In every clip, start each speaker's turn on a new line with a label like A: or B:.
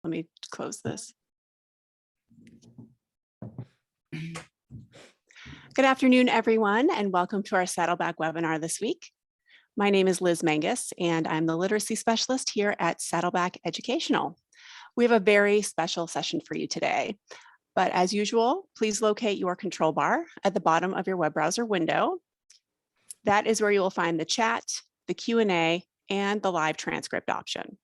A: Let me close this. Good afternoon, everyone, and welcome to our Saddleback webinar this week. My name is Liz Mangus, and I'm the literacy specialist here at Saddleback Educational. We have a very special session for you today, but as usual, please locate your control bar at the bottom of your web browser window. That is where you will find the chat, the Q&A, and the live transcript option.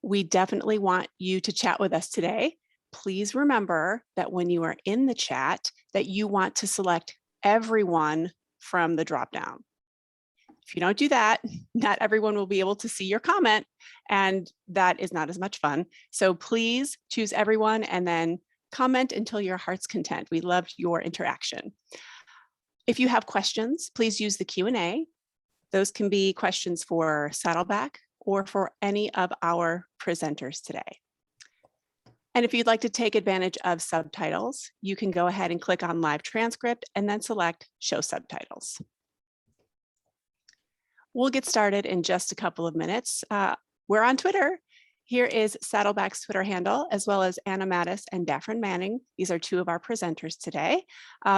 A: We definitely want you to chat with us today. Please remember that when you are in the chat, that you want to select everyone from the dropdown. If you don't do that, not everyone will be able to see your comment, and that is not as much fun. So please choose everyone and then comment until your heart's content. We love your interaction. If you have questions, please use the Q&A. Those can be questions for Saddleback or for any of our presenters today. And if you'd like to take advantage of subtitles, you can go ahead and click on live transcript and then select show subtitles. We'll get started in just a couple of minutes. We're on Twitter. Here is Saddleback's Twitter handle, as well as Anna Mattis and Daphryne Manning. These are two of our presenters today.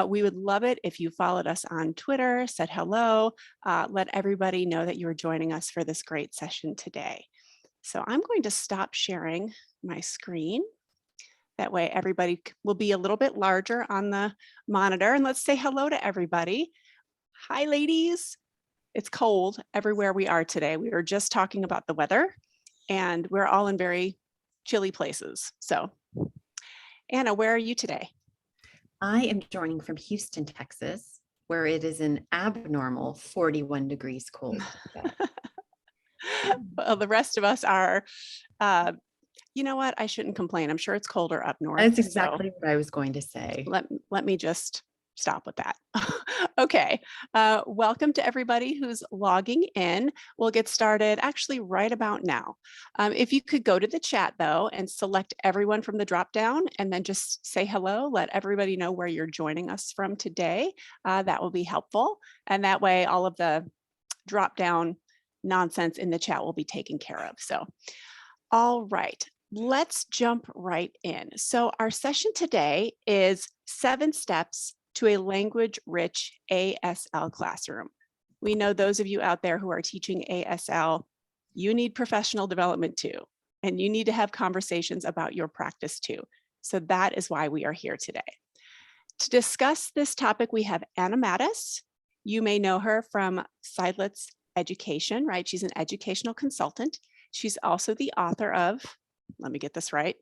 A: We would love it if you followed us on Twitter, said hello, let everybody know that you are joining us for this great session today. So I'm going to stop sharing my screen. That way everybody will be a little bit larger on the monitor, and let's say hello to everybody. Hi, ladies. It's cold everywhere we are today. We were just talking about the weather, and we're all in very chilly places. So, Anna, where are you today?
B: I am joining from Houston, Texas, where it is an abnormal 41 degrees cold.
A: Well, the rest of us are, you know what? I shouldn't complain. I'm sure it's colder up north.
B: That's exactly what I was going to say.
A: Let me just stop with that. Okay, welcome to everybody who's logging in. We'll get started actually right about now. If you could go to the chat though and select everyone from the drop down and then just say hello, let everybody know where you're joining us from today. That will be helpful. And that way all of the drop down nonsense in the chat will be taken care of. So, all right. Let's jump right in. So our session today is 7 steps to a language-rich ASL classroom. We know those of you out there who are teaching ASL, you need professional development too, and you need to have conversations about your practice too. So that is why we are here today. To discuss this topic, we have Anna Mattis. You may know her from Seidlitz Education, right? She's an educational consultant. She's also the author of, let me get this right,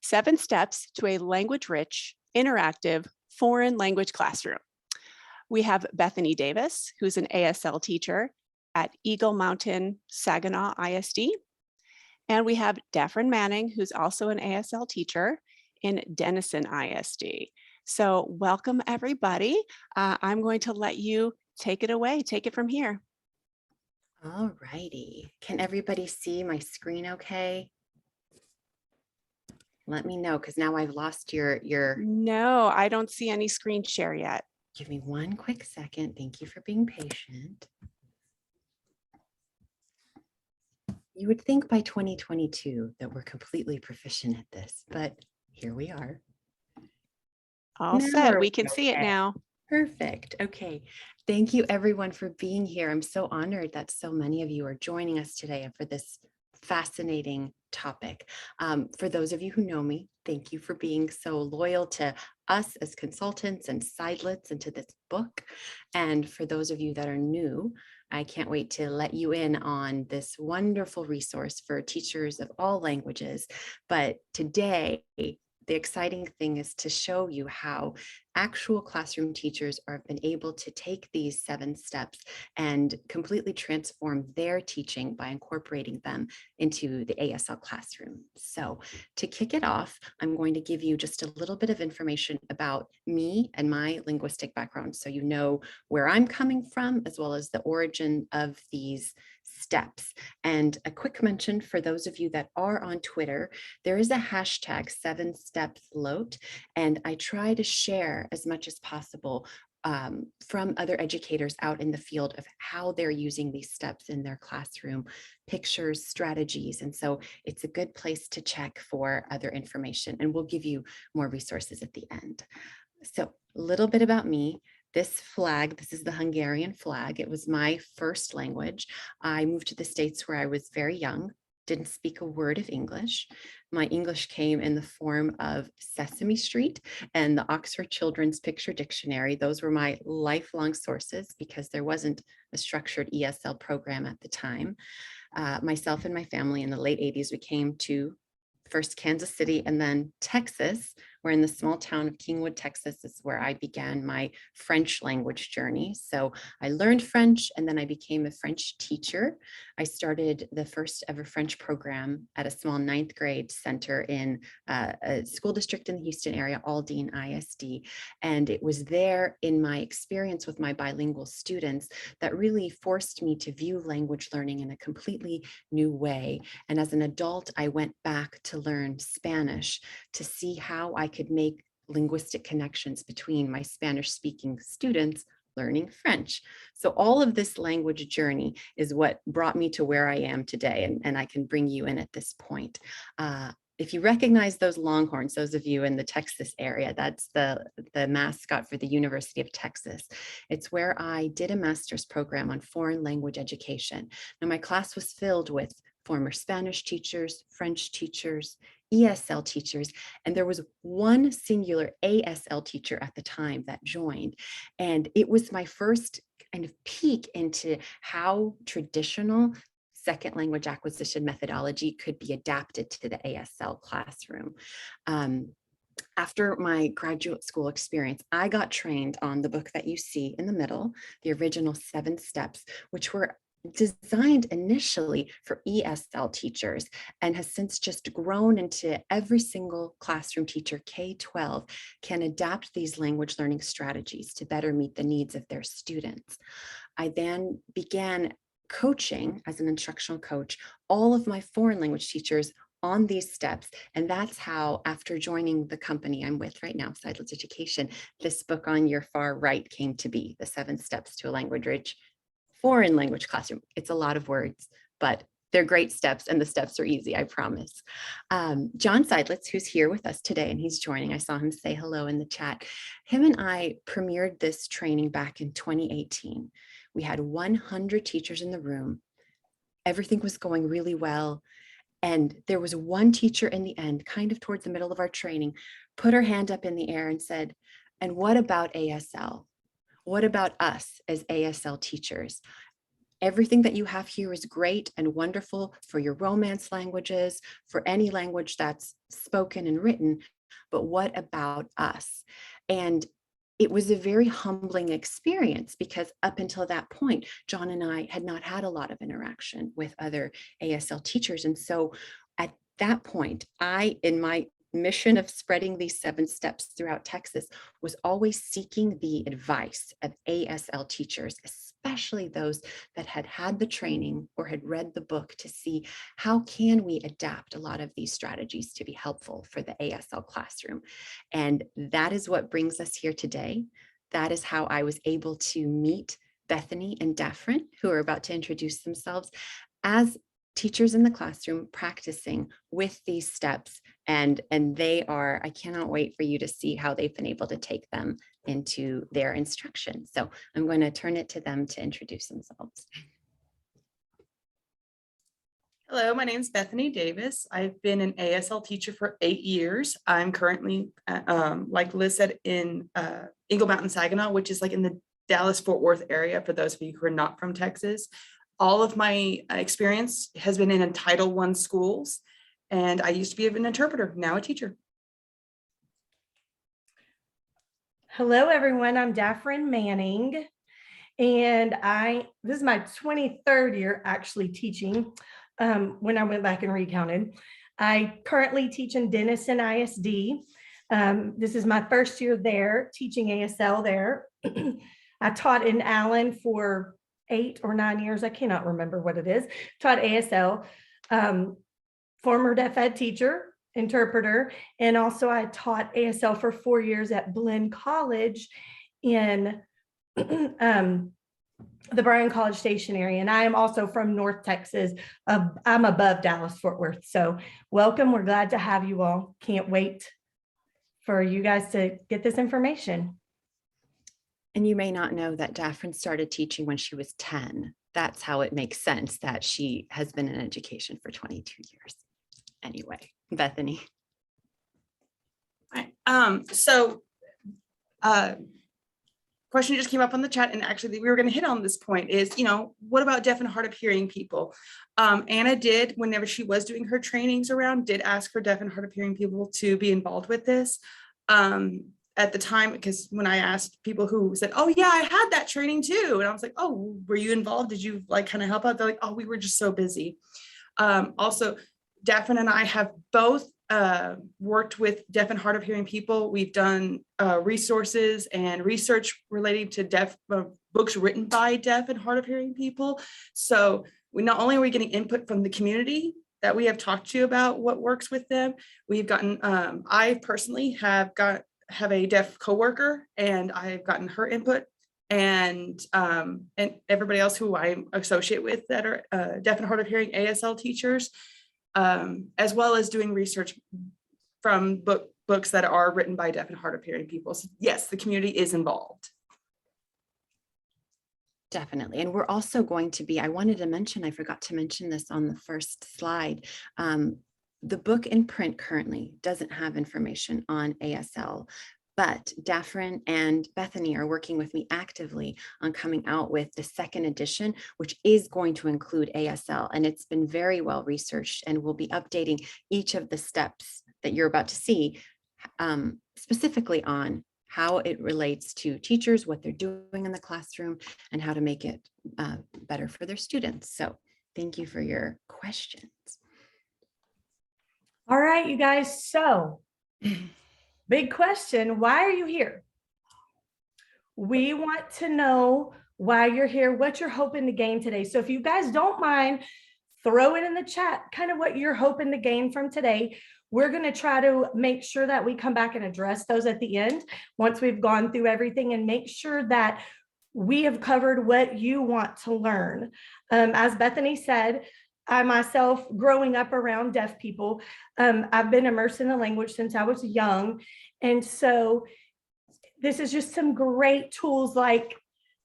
A: 7 Steps to a Language-Rich, Interactive, Foreign Language Classroom. We have Bethany Davis, who's an ASL teacher at Eagle Mountain Saginaw ISD. And we have Daphryne Manning, who's also an ASL teacher in Denison ISD. So welcome everybody. I'm going to let you take it away, take it from here.
B: All righty. Can everybody see my screen okay? Let me know, because now I've lost your...
A: No, I don't see any screen share yet.
B: Give me one quick second. Thank you for being patient. You would think by 2022 that we're completely proficient at this, but here we are.
A: All set. We can see it now.
B: Perfect. Okay. Thank you everyone for being here. I'm so honored that so many of you are joining us today for this fascinating topic. For those of you who know me, thank you for being so loyal to us as consultants and Seidlitz and to this book. And for those of you that are new, I can't wait to let you in on this wonderful resource for teachers of all languages. But today, the exciting thing is to show you how actual classroom teachers have been able to take these 7 steps and completely transform their teaching by incorporating them into the ASL classroom. So to kick it off, I'm going to give you just a little bit of information about me and my linguistic background, so you know where I'm coming from, as well as the origin of these steps. And a quick mention for those of you that are on Twitter, there is a hashtag 7stepsloat, and I try to share as much as possible from other educators out in the field of how they're using these steps in their classroom, pictures, strategies. And so it's a good place to check for other information, and we'll give you more resources at the end. So a little bit about me. This flag, this is the Hungarian flag. It was my first language. I moved to the States where I was very young, didn't speak a word of English. My English came in the form of Sesame Street and the Oxford Children's Picture Dictionary. Those were my lifelong sources because there wasn't a structured ESL program at the time. Myself and my family in the late 80s, we came to first Kansas City and then Texas. We're in the small town of Kingwood, Texas. Is where I began my French language journey. So I learned French and then I became a French teacher. I started the first ever French program at a small 9th grade center in a school district in the Houston area, Aldine ISD. And it was there in my experience with my bilingual students that really forced me to view language learning in a completely new way. And as an adult, I went back to learn Spanish to see how I could make linguistic connections between my Spanish speaking students learning French. So all of this language journey is what brought me to where I am today. And I can bring you in at this point. If you recognize those Longhorns, those of you in the Texas area, that's the mascot for the University of Texas. It's where I did a master's program on foreign language education. Now, my class was filled with former Spanish teachers, French teachers, ESL teachers, and there was one singular ASL teacher at the time that joined. And it was my first kind of peek into how traditional second language acquisition methodology could be adapted to the ASL classroom. After my graduate school experience, I got trained on the book that you see in the middle, the original 7 steps, which were designed initially for ESL teachers and has since just grown into every single classroom teacher, K-12, can adapt these language learning strategies to better meet the needs of their students. I then began coaching as an instructional coach all of my foreign language teachers on these steps. And that's how, after joining the company I'm with right now, Sideless Education, this book on your far right came to be, The 7 Steps to a Language-Rich Foreign Language Classroom. It's a lot of words, but they're great steps, and the steps are easy, I promise. John Seidlitz, who's here with us today, and he's joining, I saw him say hello in the chat. Him and I premiered this training back in 2018. We had 100 teachers in the room. Everything was going really well. And there was one teacher in the end, kind of towards the middle of our training, put her hand up in the air and said, "And what about ASL? What about us as ASL teachers? Everything that you have here is great and wonderful for your Romance languages, for any language that's spoken and written, but what about us?" And it was a very humbling experience because up until that point, John and I had not had a lot of interaction with other ASL teachers. And so at that point, in my mission of spreading these 7 steps throughout Texas, was always seeking the advice of ASL teachers, especially those that had had the training or had read the book, to see how can we adapt a lot of these strategies to be helpful for the ASL classroom. And that is what brings us here today. That is how I was able to meet Bethany and Daphryne, who are about to introduce themselves, as teachers in the classroom practicing with these steps. And they are, I cannot wait for you to see how they've been able to take them into their instruction. So I'm going to turn it to them to introduce themselves.
C: Hello, my name is Bethany Davis. I've been an ASL teacher for 8 years. I'm currently, like Liz said, in Eagle Mountain, Saginaw, which is like in the Dallas-Fort Worth area for those of you who are not from Texas. All of my experience has been in Title I schools, and I used to be an interpreter, now a teacher.
D: Hello, everyone. I'm Daphryne Manning, and this is my 23rd year actually teaching. When I went back and recounted, I currently teach in Denison ISD. This is my first year there, teaching ASL there. I taught in Allen for 8 or 9 years. I cannot remember what it is. Taught ASL, former deaf ed teacher, interpreter, and also I taught ASL for 4 years at Blinn College in the Bryan College Station area. And I am also from North Texas. I'm above Dallas, Fort Worth. So welcome. We're glad to have you all. Can't wait for you guys to get this information.
B: And you may not know that Daphryne started teaching when she was 10. That's how it makes sense that she has been in education for 22 years. Anyway, Bethany.
C: Right. Question just came up on the chat, and actually we were going to hit on this point is, what about deaf and hard of hearing people? Anna did, whenever she was doing her trainings around, did ask for deaf and hard of hearing people to be involved with this. At the time, because when I asked people who said, oh yeah, I had that training too. And I was like, oh, were you involved? Did you like kind of help out? They're like, oh, we were just so busy. Also, Daphryne and I have both worked with deaf and hard of hearing people. We've done resources and research relating to deaf books written by deaf and hard of hearing people. So we not only are we getting input from the community that we have talked to you about what works with them, we've gotten, I personally have a deaf coworker, and I've gotten her input, and everybody else who I associate with that are deaf and hard of hearing ASL teachers, as well as doing research from books that are written by deaf and hard of hearing people. So yes, the community is involved.
B: Definitely. And we're also going to be, I wanted to mention, I forgot to mention this on the first slide. The book in print currently doesn't have information on ASL, but Daphryne and Bethany are working with me actively on coming out with the second edition, which is going to include ASL. And it's been very well researched, and we'll be updating each of the steps that you're about to see, specifically on how it relates to teachers, what they're doing in the classroom, and how to make it better for their students. So thank you for your questions.
D: All right, you guys. So big question, why are you here? We want to know why you're here, what you're hoping to gain today. So if you guys don't mind, throw it in the chat, kind of what you're hoping to gain from today. We're going to try to make sure that we come back and address those at the end once we've gone through everything, and make sure that we have covered what you want to learn. As Bethany said, I myself, growing up around deaf people, I've been immersed in the language since I was young. And so this is just some great tools, like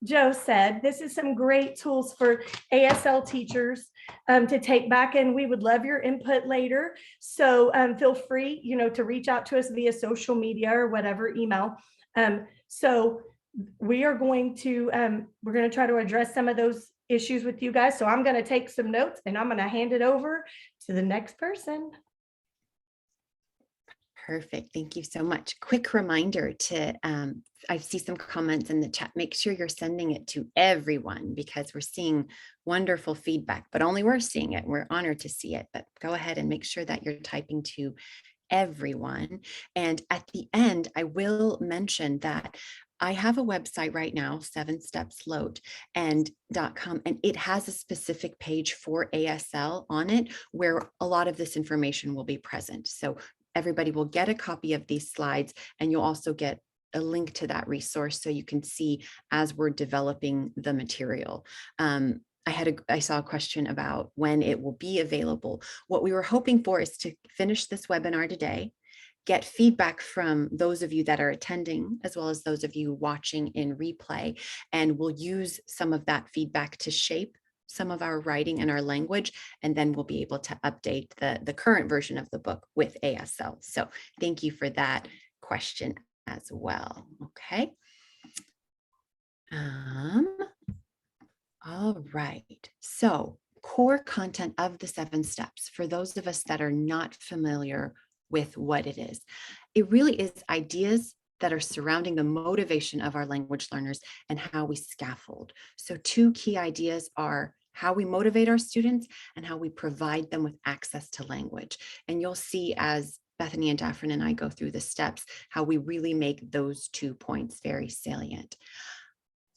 D: Joe said, this is some great tools for ASL teachers to take back, and we would love your input later. So feel free, to reach out to us via social media or whatever, email. So we are going to, we're going to try to address some of those issues with you guys. So I'm going to take some notes, and I'm going to hand it over to the next person.
B: Perfect. Thank you so much. Quick reminder to, I see some comments in the chat. Make sure you're sending it to everyone, because we're seeing wonderful feedback, but only we're seeing it. We're honored to see it, but go ahead and make sure that you're typing to everyone. And at the end, I will mention that I have a website right now, 7stepsloat.com, and it has a specific page for ASL on it where a lot of this information will be present. So everybody will get a copy of these slides, and you'll also get a link to that resource so you can see as we're developing the material. I saw a question about when it will be available. What we were hoping for is to finish this webinar today, get feedback from those of you that are attending, as well as those of you watching in replay, and we'll use some of that feedback to shape some of our writing and our language, and then we'll be able to update the current version of the book with ASL. So thank you for that question as well. Okay. All right. So core content of the 7 steps, for those of us that are not familiar with what it is, it really is ideas that are surrounding the motivation of our language learners and how we scaffold. So 2 key ideas are how we motivate our students and how we provide them with access to language. And you'll see as Bethany and Daphryne and I go through the steps, how we really make those 2 points very salient.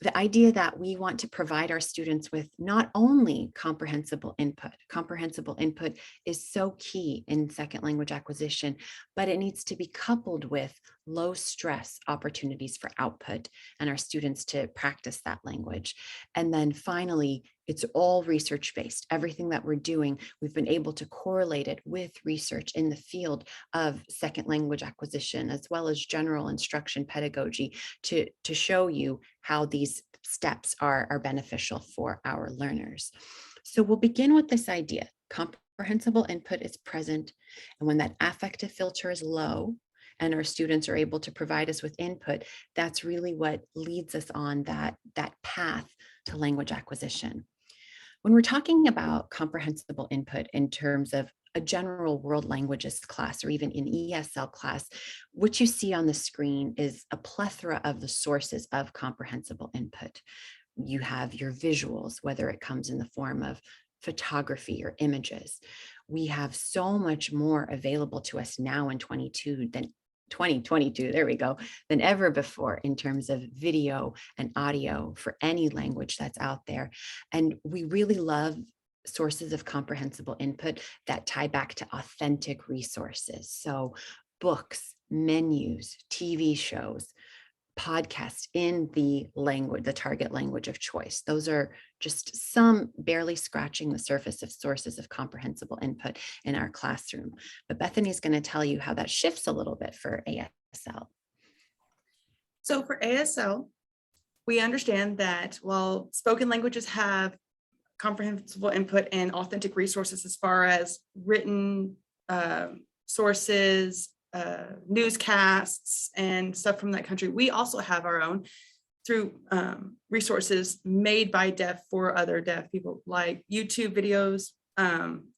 B: The idea that we want to provide our students with not only comprehensible input is so key in second language acquisition, but it needs to be coupled with low stress opportunities for output and our students to practice that language. And then finally, it's all research based. Everything that we're doing, we've been able to correlate it with research in the field of second language acquisition, as well as general instruction pedagogy to show you how these steps are beneficial for our learners. So we'll begin with this idea. Comprehensible input is present, and when that affective filter is low and our students are able to provide us with input, that's really what leads us on that path to language acquisition. When we're talking about comprehensible input in terms of a general world languages class or even an ESL class, what you see on the screen is a plethora of the sources of comprehensible input. You have your visuals, whether it comes in the form of photography or images. We have so much more available to us now in 2022, there we go, than ever before in terms of video and audio for any language that's out there. And we really love sources of comprehensible input that tie back to authentic resources. So books, menus, TV shows, podcasts in the language, the target language of choice. Those are just some barely scratching the surface of sources of comprehensible input in our classroom. But Bethany is going to tell you how that shifts a little bit for ASL.
C: So for ASL, we understand that while spoken languages have comprehensible input and authentic resources as far as written sources, newscasts and stuff from that country, we also have our own through resources made by deaf for other deaf people, like YouTube videos.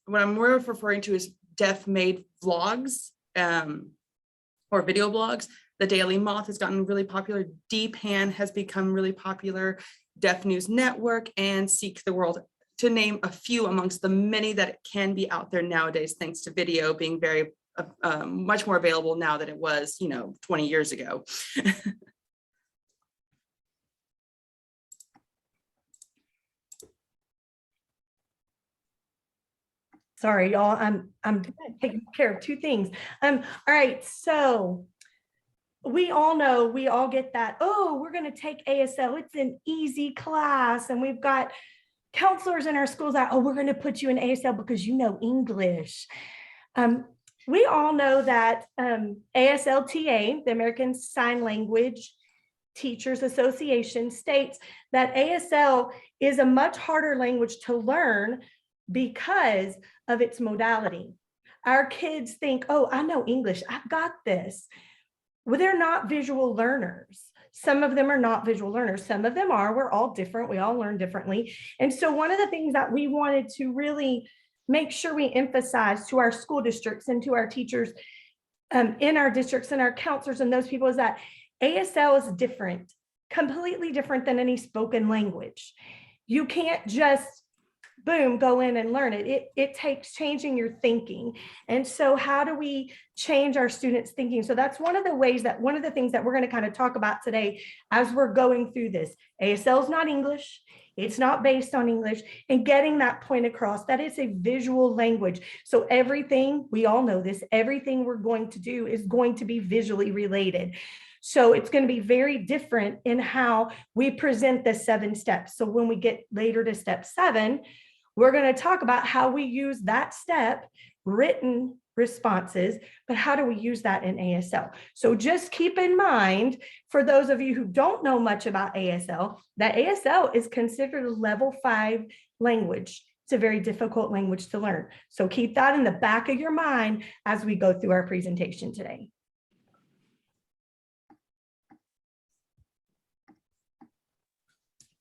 C: What I'm more referring to is deaf made vlogs or video blogs. The Daily Moth has gotten really popular. DPAN has become really popular. Deaf News Network and Seek the World, to name a few amongst the many that can be out there nowadays, thanks to video being very much more available now than it was, 20 years ago.
D: Sorry, y'all. I'm taking care of two things. All right. So we all know, we all get that, oh, we're going to take ASL. It's an easy class. And we've got counselors in our schools that, oh, we're going to put you in ASL because you know English. We all know that ASLTA, the American Sign Language Teachers Association, states that ASL is a much harder language to learn because of its modality. Our kids think, oh, I know English, I've got this. Well, they're not visual learners. Some of them are not visual learners. Some of them are. We're all different. We all learn differently. And so one of the things that we wanted to really make sure we emphasize to our school districts and to our teachers in our districts and our counselors and those people is that ASL is different, completely different than any spoken language. You can't just boom, go in and learn it. It takes changing your thinking. And so how do we change our students' thinking? So that's one of the ways that one of the things that we're going to kind of talk about today as we're going through this. ASL is not English. It's not based on English, and getting that point across that it's a visual language. So everything, we all know this, everything we're going to do is going to be visually related. So it's going to be very different in how we present the 7 steps. So when we get later to step 7, we're going to talk about how we use that step, written responses, but how do we use that in ASL? So just keep in mind, for those of you who don't know much about ASL, that ASL is considered a level 5 language. It's a very difficult language to learn. So keep that in the back of your mind as we go through our presentation today.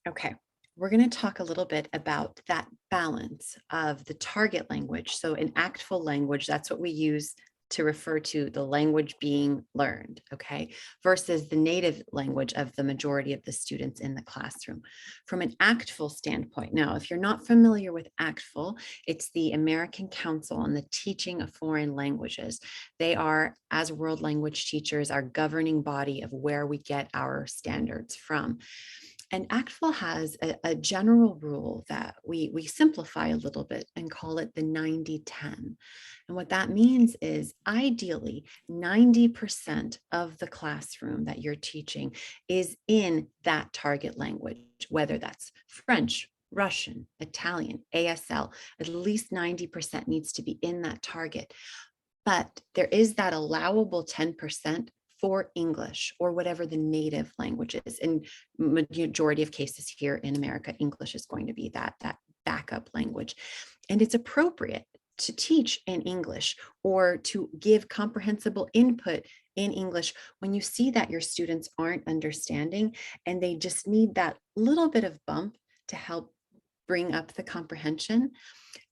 B: Okay. We're going to talk a little bit about that balance of the target language. So in actful language, that's what we use to refer to the language being learned, okay, versus the native language of the majority of the students in the classroom. From an actful standpoint, now, if you're not familiar with actful, it's the American Council on the Teaching of Foreign Languages. They are, as world language teachers, our governing body of where we get our standards from. And ACTFL has a general rule that we simplify a little bit and call it the 90-10. And what that means is ideally 90% of the classroom that you're teaching is in that target language, whether that's French, Russian, Italian, ASL, at least 90% needs to be in that target. But there is that allowable 10% for English or whatever the native language is. In majority of cases here in America, English is going to be that backup language. And it's appropriate to teach in English or to give comprehensible input in English when you see that your students aren't understanding and they just need that little bit of bump to help bring up the comprehension,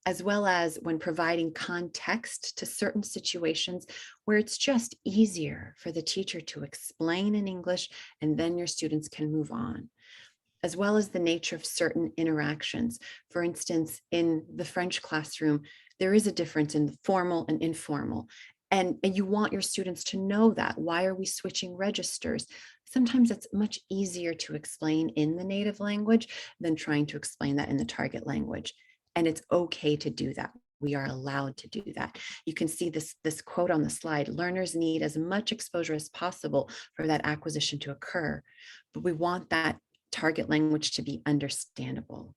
B: as well as when providing context to certain situations where it's just easier for the teacher to explain in English and then your students can move on, as well as the nature of certain interactions. For instance, in the French classroom, there is a difference in formal and informal. And you want your students to know that. Why are we switching registers? Sometimes it's much easier to explain in the native language than trying to explain that in the target language. And it's okay to do that. We are allowed to do that. You can see this quote on the slide: learners need as much exposure as possible for that acquisition to occur, but we want that target language to be understandable.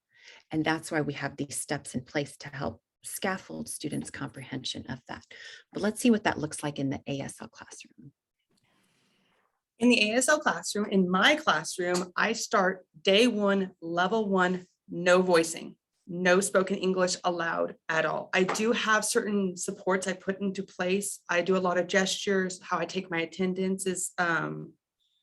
B: And that's why we have these steps in place to help scaffold students' comprehension of that. But let's see what that looks like in the ASL classroom.
C: In the ASL classroom, in my classroom, I start day one, level one, no voicing. No spoken English allowed at all. I do have certain supports I put into place. I do a lot of gestures. How I take my attendance is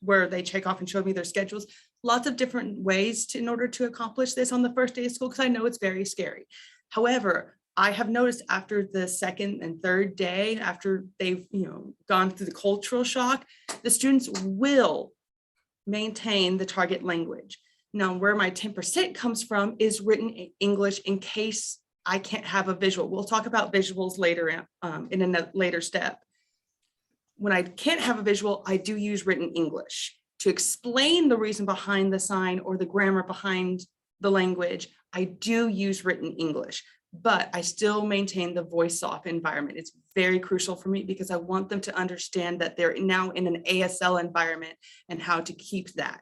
C: where they check off and show me their schedules. Lots of different ways in order to accomplish this on the first day of school, because I know it's very scary. However, I have noticed after the second and third day, after they've gone through the cultural shock, the students will maintain the target language. Now, where my 10% comes from is written in English in case I can't have a visual. We'll talk about visuals later in a later step. When I can't have a visual, I do use written English to explain the reason behind the sign or the grammar behind the language. I do use written English, but I still maintain the voice off environment. It's very crucial for me because I want them to understand that they're now in an ASL environment and how to keep that.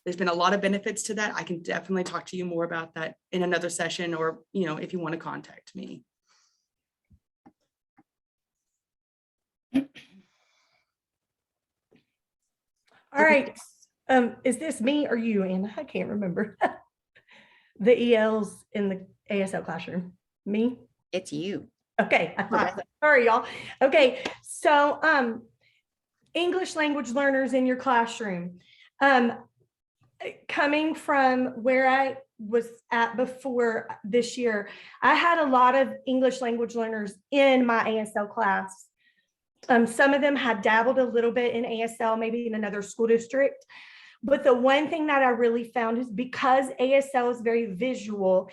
C: There's been a lot of benefits to that. I can definitely talk to you more about that in another session, or, if you want to contact me.
D: All right. Is this me or you, Anna? I can't remember. The ELs in the ASL classroom. Me?
B: It's you.
D: Okay. Sorry, y'all. Okay. So English language learners in your classroom. Coming from where I was at before this year, I had a lot of English language learners in my ASL class. Some of them had dabbled a little bit in ASL, maybe in another school district. But the one thing that I really found is because ASL is very visual,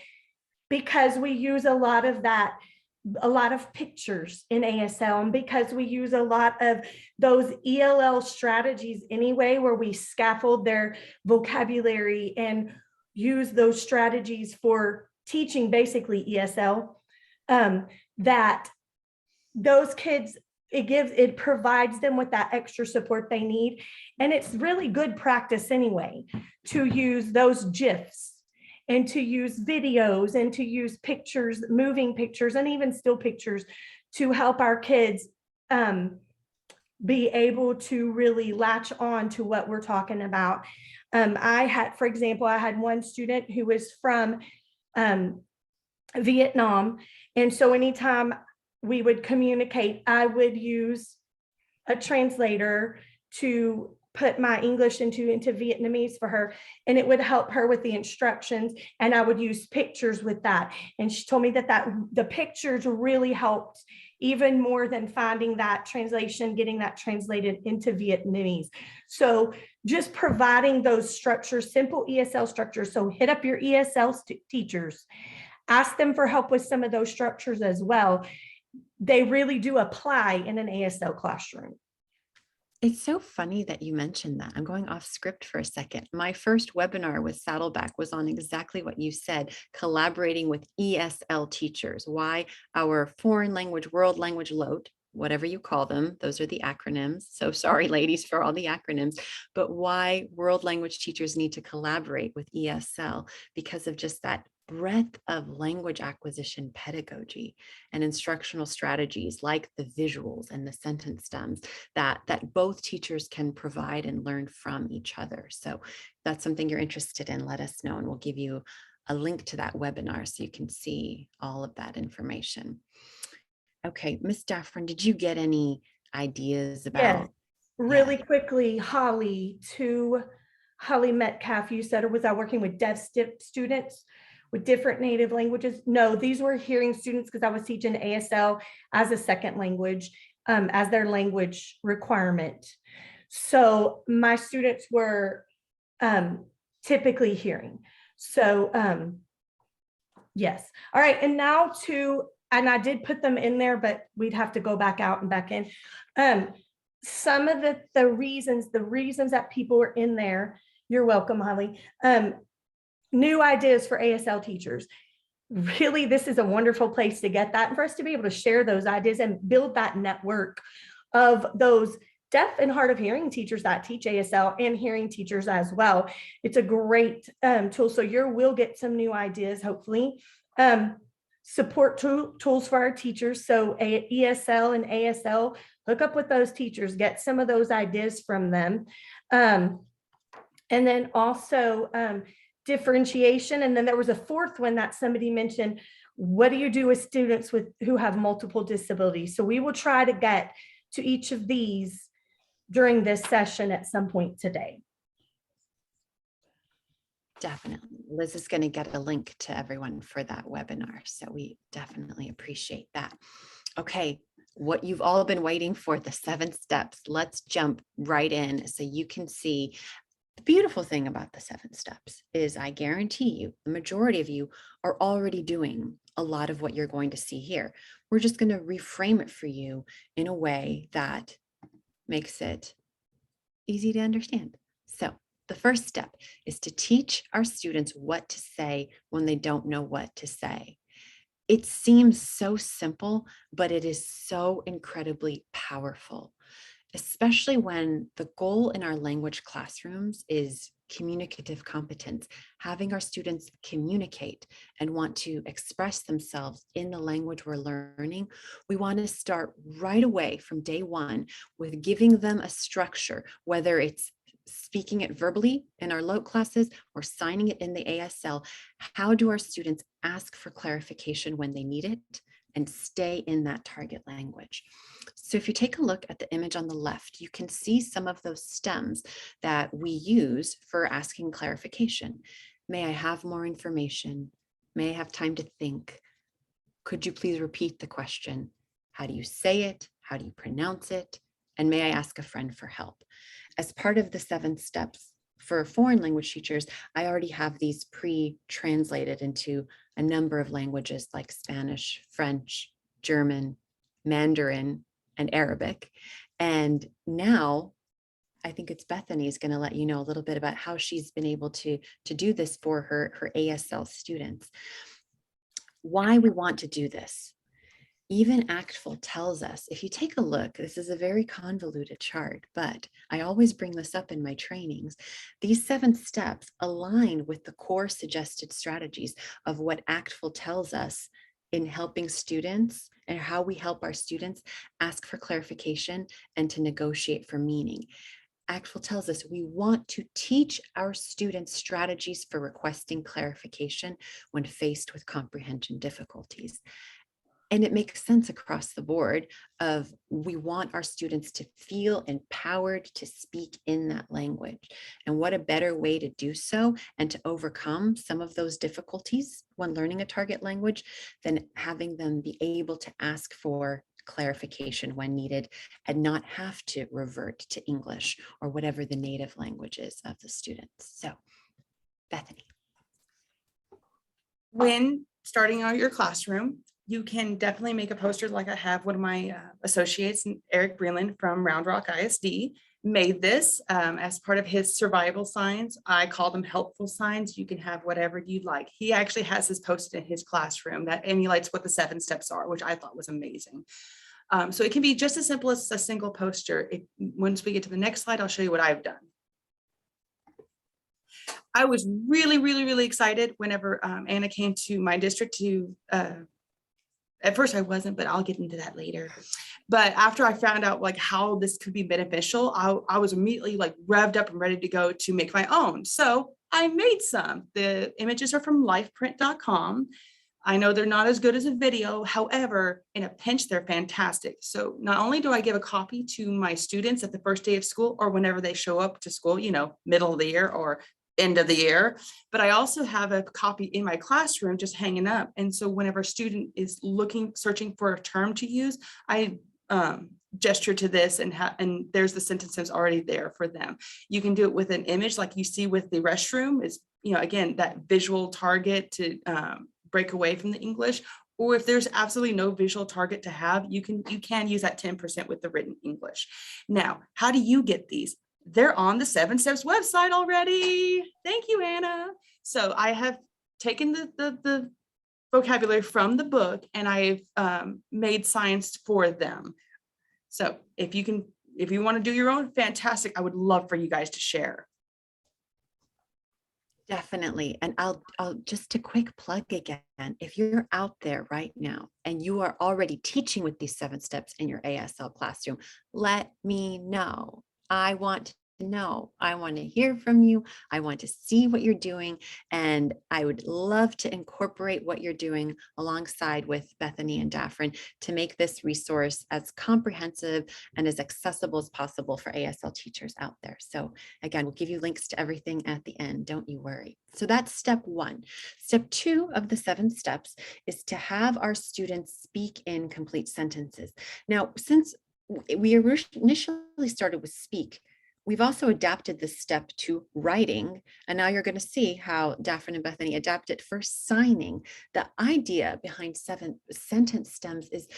D: because we use a lot of pictures in ASL, and because we use a lot of those ELL strategies anyway, where we scaffold their vocabulary and use those strategies for teaching basically ESL, that those kids, it provides them with that extra support they need. And it's really good practice anyway to use those GIFs and to use videos and to use pictures, moving pictures, and even still pictures to help our kids be able to really latch on to what we're talking about. For example, I had one student who was from Vietnam. And so anytime we would communicate, I would use a translator to put my English into Vietnamese for her, and it would help her with the instructions. And I would use pictures with that. And she told me that the pictures really helped even more than finding that translation, getting that translated into Vietnamese. So just providing those structures, simple ESL structures. So hit up your ESL teachers, ask them for help with some of those structures as well. They really do apply in an ASL classroom.
B: It's so funny that you mentioned that. I'm going off script for a second. My first webinar with Saddleback was on exactly what you said, collaborating with ESL teachers, why our foreign language, world language load, whatever you call them, those are the acronyms. So sorry, ladies, for all the acronyms, but why world language teachers need to collaborate with ESL because of just that breadth of language acquisition pedagogy and instructional strategies like the visuals and the sentence stems that both teachers can provide and learn from each other. So that's something you're interested in, let us know, and we'll give you a link to that webinar so you can see all of that information. Okay, Miss Daphryne, did you get any ideas
D: Yes,
B: about?
D: really quickly, Holly Metcalf, you said, or was I working with deaf students with different native languages? No, these were hearing students because I was teaching ASL as a second language, as their language requirement. So my students were typically hearing. So yes. All right. And now and I did put them in there, but we'd have to go back out and back in. Some of the reasons that people were in there, you're welcome, Holly. New ideas for ASL teachers. Really, this is a wonderful place to get that and for us to be able to share those ideas and build that network of those deaf and hard of hearing teachers that teach ASL and hearing teachers as well. It's a great tool. So we'll get some new ideas, hopefully. Support tools for our teachers. So ESL and ASL, hook up with those teachers, get some of those ideas from them. And then also differentiation. And then there was a fourth one that somebody mentioned. What do you do with students who have multiple disabilities? So we will try to get to each of these during this session at some point today.
B: Definitely. Liz is going to get a link to everyone for that webinar. So we definitely appreciate that. Okay, what you've all been waiting for, the 7 steps. Let's jump right in so you can see. The beautiful thing about the 7 steps is I guarantee you, the majority of you are already doing a lot of what you're going to see here. We're just going to reframe it for you in a way that makes it easy to understand. So the first step is to teach our students what to say when they don't know what to say. It seems so simple, but it is so incredibly powerful, especially when the goal in our language classrooms is communicative competence, having our students communicate and want to express themselves in the language we're learning. We want to start right away from day one with giving them a structure, whether it's speaking it verbally in our LOT classes or signing it in the ASL. How do our students ask for clarification when they need it and stay in that target language? So if you take a look at the image on the left, you can see some of those stems that we use for asking clarification. May I have more information? May I have time to think? Could you please repeat the question? How do you say it? How do you pronounce it? And may I ask a friend for help? As part of the 7 steps for foreign language teachers, I already have these pre-translated into a number of languages like Spanish, French, German, Mandarin, and Arabic. And now I think it's Bethany is going to let you know a little bit about how she's been able to do this for her ASL students. Why we want to do this. Even ACTFL tells us, if you take a look, this is a very convoluted chart, but I always bring this up in my trainings. These 7 steps align with the core suggested strategies of what ACTFL tells us in helping students and how we help our students ask for clarification and to negotiate for meaning. ACTFL tells us we want to teach our students strategies for requesting clarification when faced with comprehension difficulties. And it makes sense across the board of we want our students to feel empowered to speak in that language. And what a better way to do so and to overcome some of those difficulties when learning a target language than having them be able to ask for clarification when needed and not have to revert to English or whatever the native language is of the students. So, Bethany.
C: When starting out your classroom, you can definitely make a poster like I have. One of my associates, Eric Breland from Round Rock ISD, made this as part of his survival signs. I call them helpful signs. You can have whatever you'd like. He actually has this posted in his classroom that emulates what the 7 steps are, which I thought was amazing. So it can be just as simple as a single poster. Once we get to the next slide, I'll show you what I've done. I was really, really, really excited whenever Anna came to my district to, at first I wasn't, but I'll get into that later. But after I found out like how this could be beneficial, I was immediately like revved up and ready to go to make my own. So I made some. The images are from lifeprint.com. I know they're not as good as a video. However, in a pinch, they're fantastic. So not only do I give a copy to my students at the first day of school or whenever they show up to school, you know, middle of the year or end of the year, but I also have a copy in my classroom just hanging up. And so whenever a student is searching for a term to use, I gesture to this and there's the sentences already there for them. You can do it with an image like you see with the restroom is, you know, again, that visual target to break away from the English. Or if there's absolutely no visual target to have, you can use that 10% with the written English. Now, how do you get these? They're on the 7 Steps website already. Thank you, Anna. So I have taken the vocabulary from the book and I've made signs for them. So if you want to do your own, fantastic. I would love for you guys to share.
B: Definitely. And I'll just a quick plug again. If you're out there right now and you are already teaching with these 7 steps in your ASL classroom, let me know. I want to know. I want to hear from you. I want to see what you're doing. And I would love to incorporate what you're doing alongside with Bethany and Daphryne to make this resource as comprehensive and as accessible as possible for ASL teachers out there. So again, we'll give you links to everything at the end. Don't you worry. So that's step 1. Step 2 of the 7 steps is to have our students speak in complete sentences. Now, since we initially started with speak, we've also adapted this step to writing. And now you're going to see how Daphryne and Bethany adapt it for signing. The idea behind 7 sentence stems is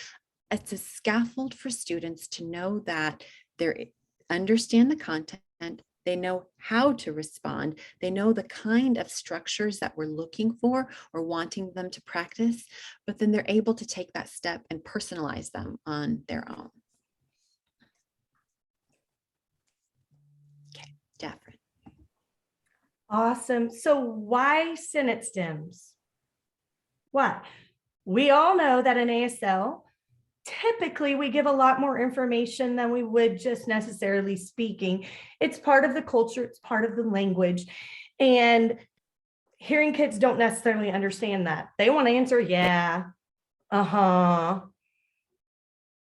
B: it's a scaffold for students to know that they understand the content, they know how to respond, they know the kind of structures that we're looking for or wanting them to practice, but then they're able to take that step and personalize them on their own. Daphryne.
D: Awesome. So why sentence stems? Why? We all know that in ASL, typically we give a lot more information than we would just necessarily speaking. It's part of the culture, it's part of the language. And hearing kids don't necessarily understand that. They want to answer, yeah, uh-huh.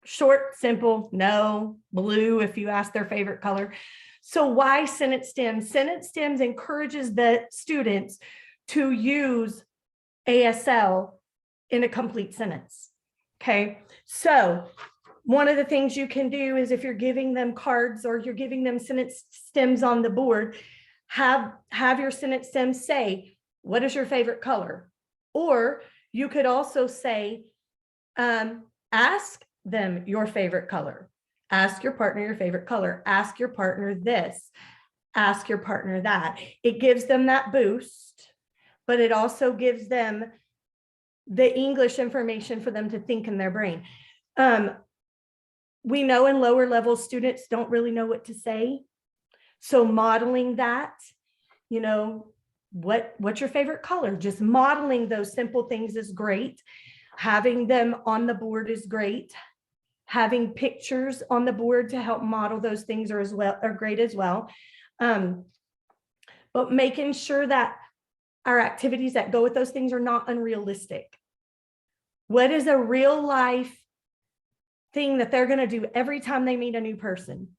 D: Short, simple, no, blue if you ask their favorite color. So why sentence stems? Sentence stems encourages the students to use ASL in a complete sentence. Okay, so one of the things you can do is if you're giving them cards or you're giving them sentence stems on the board, have your sentence stems say, what is your favorite color? Or you could also say, ask them your favorite color. Ask your partner your favorite color. Ask your partner this. Ask your partner that. It gives them that boost, but it also gives them the English information for them to think in their brain. We know in lower level students don't really know what to say. So modeling that, you know, what's your favorite color? Just modeling those simple things is great. Having them on the board is great. Having pictures on the board to help model those things are great as well. But making sure that our activities that go with those things are not unrealistic. What is a real life thing that they're going to do every time they meet a new person?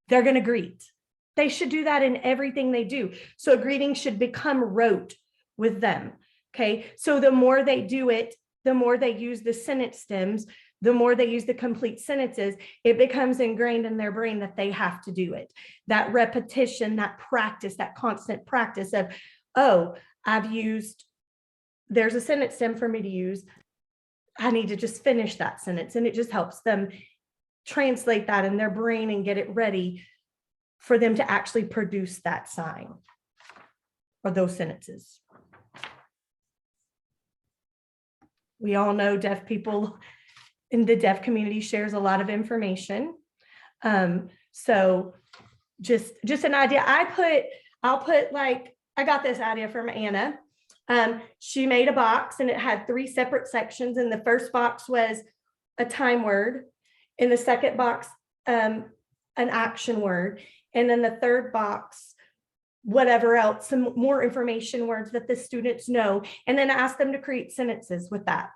D: They're going to greet. They should do that in everything they do. So greeting should become rote with them. Okay. So the more they do it, the more they use the sentence stems, the more they use the complete sentences, it becomes ingrained in their brain that they have to do it. That repetition, that practice, that constant practice of, oh, there's a sentence stem for me to use. I need to just finish that sentence. And it just helps them translate that in their brain and get it ready for them to actually produce that sign or those sentences. We all know deaf people in the deaf community shares a lot of information. So just an idea. I'll put like, I got this idea from Anna. She made a box and it had 3 separate sections. And the first box was a time word. In the second box, an action word. And then the third box, whatever else, some more information words that the students know. And then ask them to create sentences with that.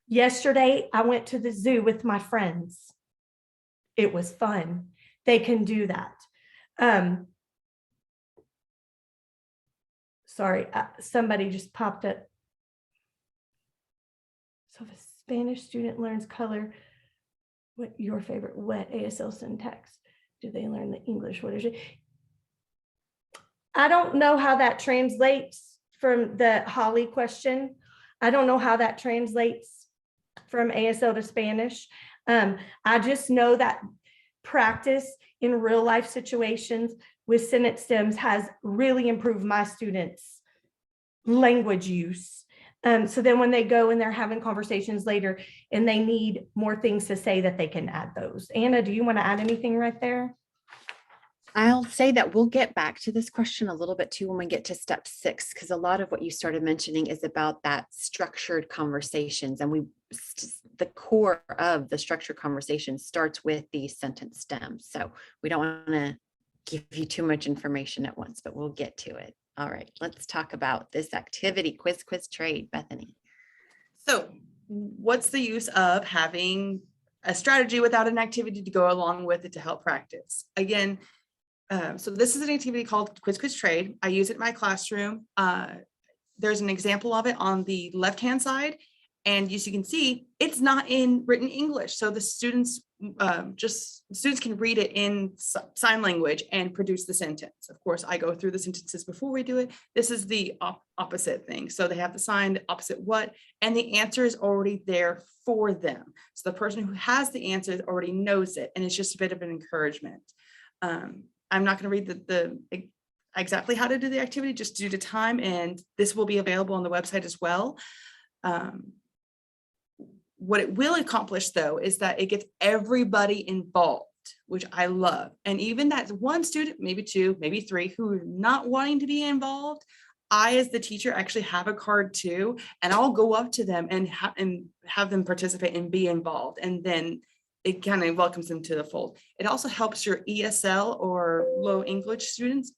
D: Yesterday, I went to the zoo with my friends. It was fun. They can do that. Sorry, somebody just popped up. So if a Spanish student learns color, what your favorite wet ASL syntax? Do they learn the English? What is it? I don't know how that translates from the Holly question. I don't know how that translates from ASL to Spanish. I just know that practice in real life situations with sentence stems has really improved my students' language use. So then when they go and they're having conversations later and they need more things to say, that they can add those. Anna, do you want to add anything right there?
B: I'll say that we'll get back to this question a little bit too when we get to step 6, because a lot of what you started mentioning is about that structured conversations, and the core of the structured conversation starts with the sentence stems. So we don't want to give you too much information at once, but we'll get to it. All right, let's talk about this activity, quiz, trade. Bethany.
C: So what's the use of having a strategy without an activity to go along with it to help practice? Again, so this is an activity called quiz, trade. I use it in my classroom. There's an example of it on the left-hand side. And as you can see, it's not in written English. So the students can read it in sign language and produce the sentence. Of course, I go through the sentences before we do it. This is the opposite thing. So they have the sign, the opposite what, and the answer is already there for them. So the person who has the answer already knows it. And it's just a bit of an encouragement. I'm not going to read the exactly how to do the activity just due to time. And this will be available on the website as well. What it will accomplish, though, is that it gets everybody involved, which I love. And even that one student, maybe 2, maybe 3, who are not wanting to be involved, I, as the teacher, actually have a card too, and I'll go up to them and have them participate and be involved. And then it kind of welcomes them to the fold. It also helps your ESL or low English students,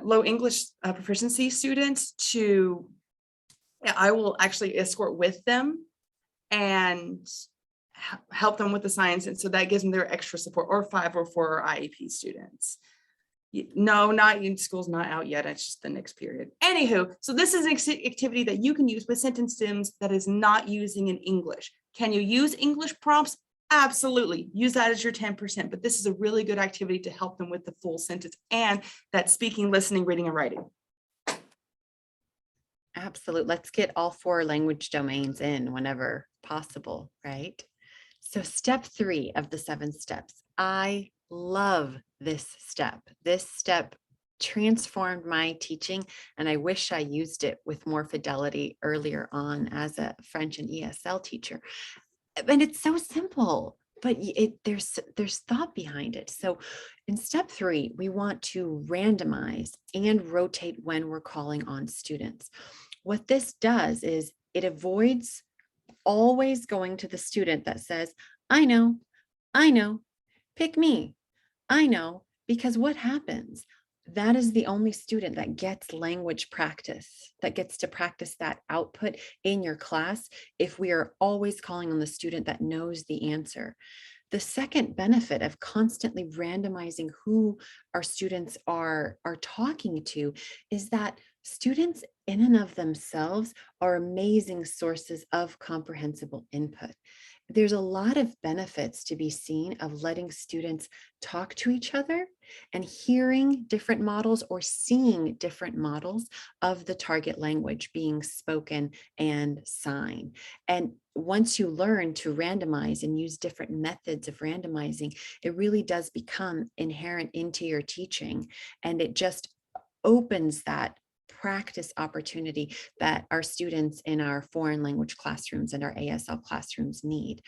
C: low English proficiency students to, I will actually escort with them and help them with the science. And so that gives them their extra support, or 5 or 4 IEP students. No, not in school's not out yet. It's just the next period. Anywho, so this is an activity that you can use with sentence stems that is not using in English. Can you use English prompts? Absolutely. Use that as your 10%, but this is a really good activity to help them with the full sentence and that speaking, listening, reading, and writing.
B: Absolutely. Let's get all 4 language domains in whenever possible, right? So step 3 of the 7 steps. I love this step. This step transformed my teaching, and I wish I used it with more fidelity earlier on as a French and ESL teacher. And it's so simple, but there's thought behind it. So in step 3, we want to randomize and rotate when we're calling on students. What this does is it avoids always going to the student that says, I know, pick me, I know, because what happens? That is the only student that gets language practice, that gets to practice that output in your class if we are always calling on the student that knows the answer. The second benefit of constantly randomizing who our students are talking to is that Students in and of themselves are amazing sources of comprehensible input. There's a lot of benefits to be seen of letting students talk to each other and hearing different models or seeing different models of the target language being spoken and sign. And once you learn to randomize and use different methods of randomizing, it really does become inherent into your teaching. And it just opens that practice opportunity that our students in our foreign language classrooms and our ASL classrooms need.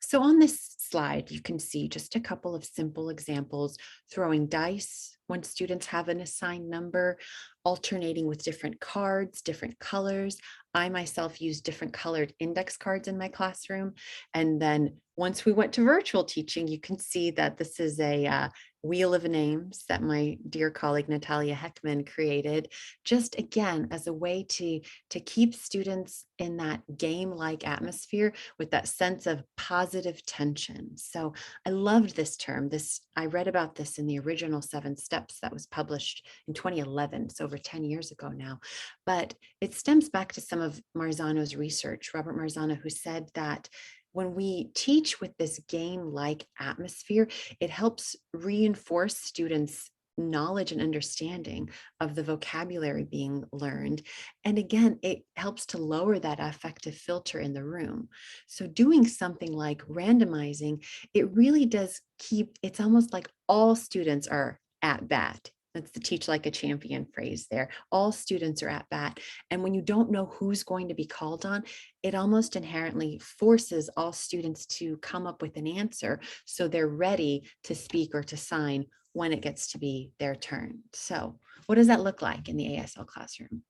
B: So on this slide, you can see just a couple of simple examples: throwing dice when students have an assigned number, alternating with different cards, different colors. I myself use different colored index cards in my classroom. And then once we went to virtual teaching, you can see that this is a wheel of names that my dear colleague Natalia Heckman created, just again as a way to keep students in that game-like atmosphere with that sense of positive tension. So I loved this term. I read about this in the original 7 Steps that was published in 2011. So over 10 years ago now, but it stems back to some of Marzano's research, Robert Marzano, who said that when we teach with this game-like atmosphere, it helps reinforce students' knowledge and understanding of the vocabulary being learned. And again, it helps to lower that affective filter in the room. So doing something like randomizing, it really does it's almost like all students are at bat. That's the teach like a champion phrase there. All students are at bat. And when you don't know who's going to be called on, it almost inherently forces all students to come up with an answer so they're ready to speak or to sign when it gets to be their turn. So what does that look like in the ASL classroom?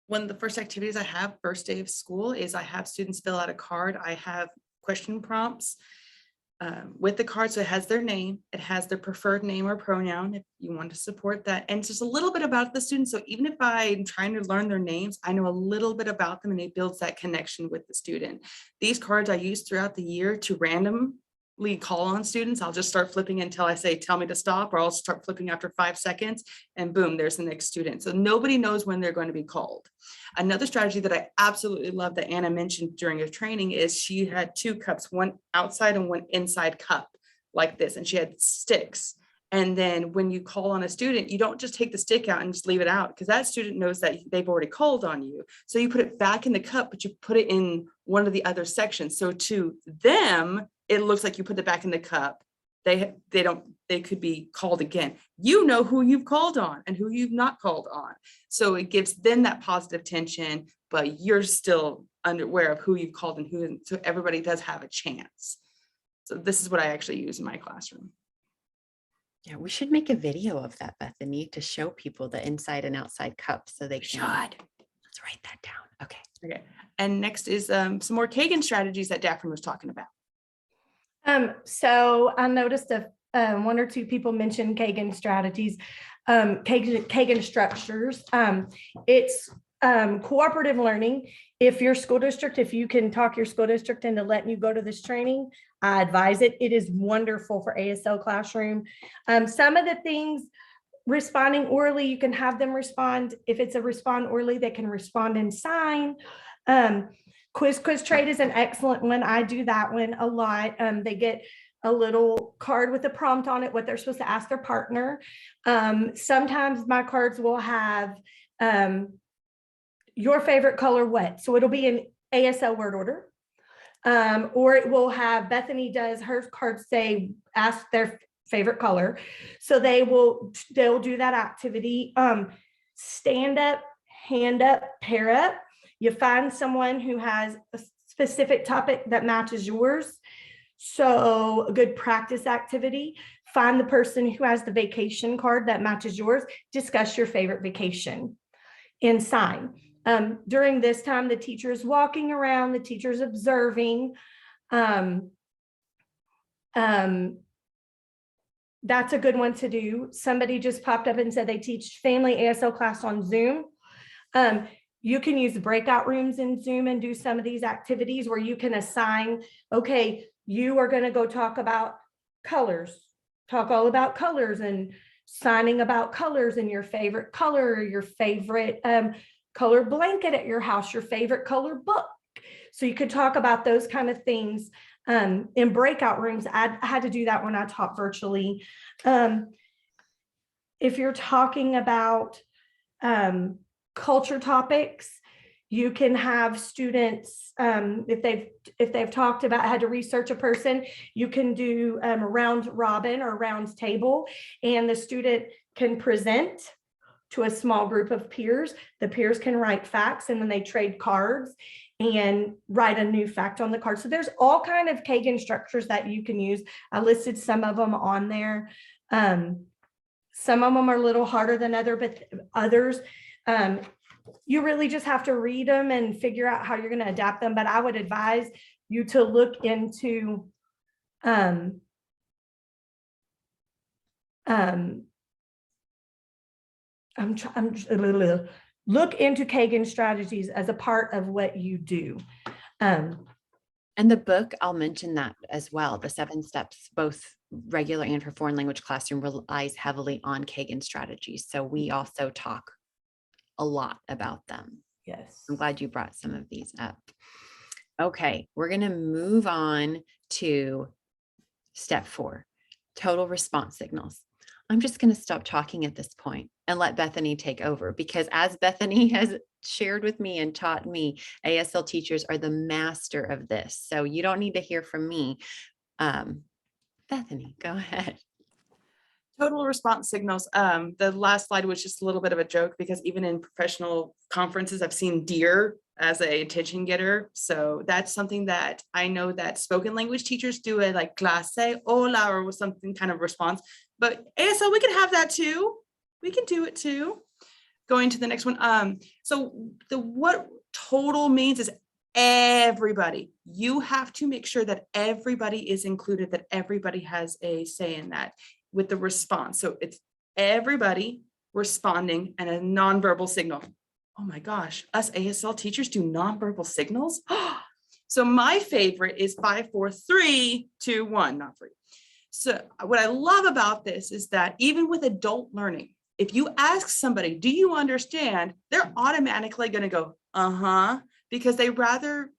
C: One of the first activities I have first day of school is I have students fill out a card. I have question prompts with the card. So it has their name, it has their preferred name or pronoun if you want to support that. And just a little bit about the student. So even if I'm trying to learn their names, I know a little bit about them and it builds that connection with the student. These cards I use throughout the year to randomly call on students. I'll just start flipping until I say, tell me to stop, or I'll start flipping after 5 seconds and boom, there's the next student. So nobody knows when they're going to be called. Another strategy that I absolutely love that Anna mentioned during her training is she had 2 cups, one outside and one inside cup like this. And she had sticks. And then when you call on a student, you don't just take the stick out and just leave it out, because that student knows that they've already called on you. So you put it back in the cup, but you put it in one of the other sections. So to them, it looks like you put it back in the cup. They could be called again. You know who you've called on and who you've not called on. So it gives them that positive tension, but you're still unaware of who you've called and who, so everybody does have a chance. So this is what I actually use in my classroom.
B: Yeah, we should make a video of that, Bethany, to show people the inside and outside cups so they can. Let's write that down. Okay.
C: Okay. And next is some more Kagan strategies that Daphryne was talking about.
D: So I noticed 1 or 2 people mentioned Kagan strategies, Kagan structures. It's cooperative learning. If your school district, if you can talk your school district into letting you go to this training, I advise it. It is wonderful for ASL Classroom. Some of the things, responding orally, you can have them respond. If it's a respond orally, they can respond and sign. Quiz trade is an excellent one. I do that one a lot. They get a little card with a prompt on it, what they're supposed to ask their partner. Sometimes my cards will have your favorite color what? So it'll be an ASL word order. Or it will have, Bethany does, her cards say, ask their favorite color. So they'll do that activity. Stand up, hand up, pair up. You find someone who has a specific topic that matches yours. So a good practice activity. Find the person who has the vacation card that matches yours. Discuss your favorite vacation and sign. During this time, the teacher is walking around, the teacher is observing. That's a good one to do. Somebody just popped up and said they teach family ASL class on Zoom. You can use breakout rooms in Zoom and do some of these activities where you can assign, okay, you are going to go talk about colors, talk all about colors and signing about colors and your favorite color, your favorite color blanket at your house, your favorite color book. So you could talk about those kind of things in breakout rooms. I had to do that when I taught virtually. If you're talking about culture topics, you can have students, if they've talked about, had to research a person, you can do a round robin or round table, and the student can present to a small group of peers. The peers can write facts, and then they trade cards and write a new fact on the card. So there's all kind of Kagan structures that you can use. I listed some of them on there. Some of them are a little harder than others. You really just have to read them and figure out how you're going to adapt them. But I would advise you to look into look into Kagan strategies as a part of what you do.
B: And the book, I'll mention that as well. The 7 steps, both regular and for foreign language classroom, relies heavily on Kagan strategies. So we also talk a lot about them.
D: Yes.
B: I'm glad you brought some of these up. Okay, we're going to move on to step 4, total response signals. I'm just going to stop talking at this point and let Bethany take over, because as Bethany has shared with me and taught me, ASL teachers are the master of this. So you don't need to hear from me. Bethany, go ahead.
C: Total response signals. The last slide was just a little bit of a joke, because even in professional conferences, I've seen deer as a attention getter. So that's something that I know that spoken language teachers do, a like clase, hola, or with something kind of response. But ASL, we can have that too. We can do it too. Going to the next one. So what total means is everybody. You have to make sure that everybody is included, that everybody has a say in that with the response. So it's everybody responding and a nonverbal signal. Oh my gosh, us ASL teachers do nonverbal signals. So my favorite is 5, 4, 3, 2, 1, not 3. So what I love about this is that even with adult learning, if you ask somebody, do you understand? They're automatically going to go, uh-huh, because they rather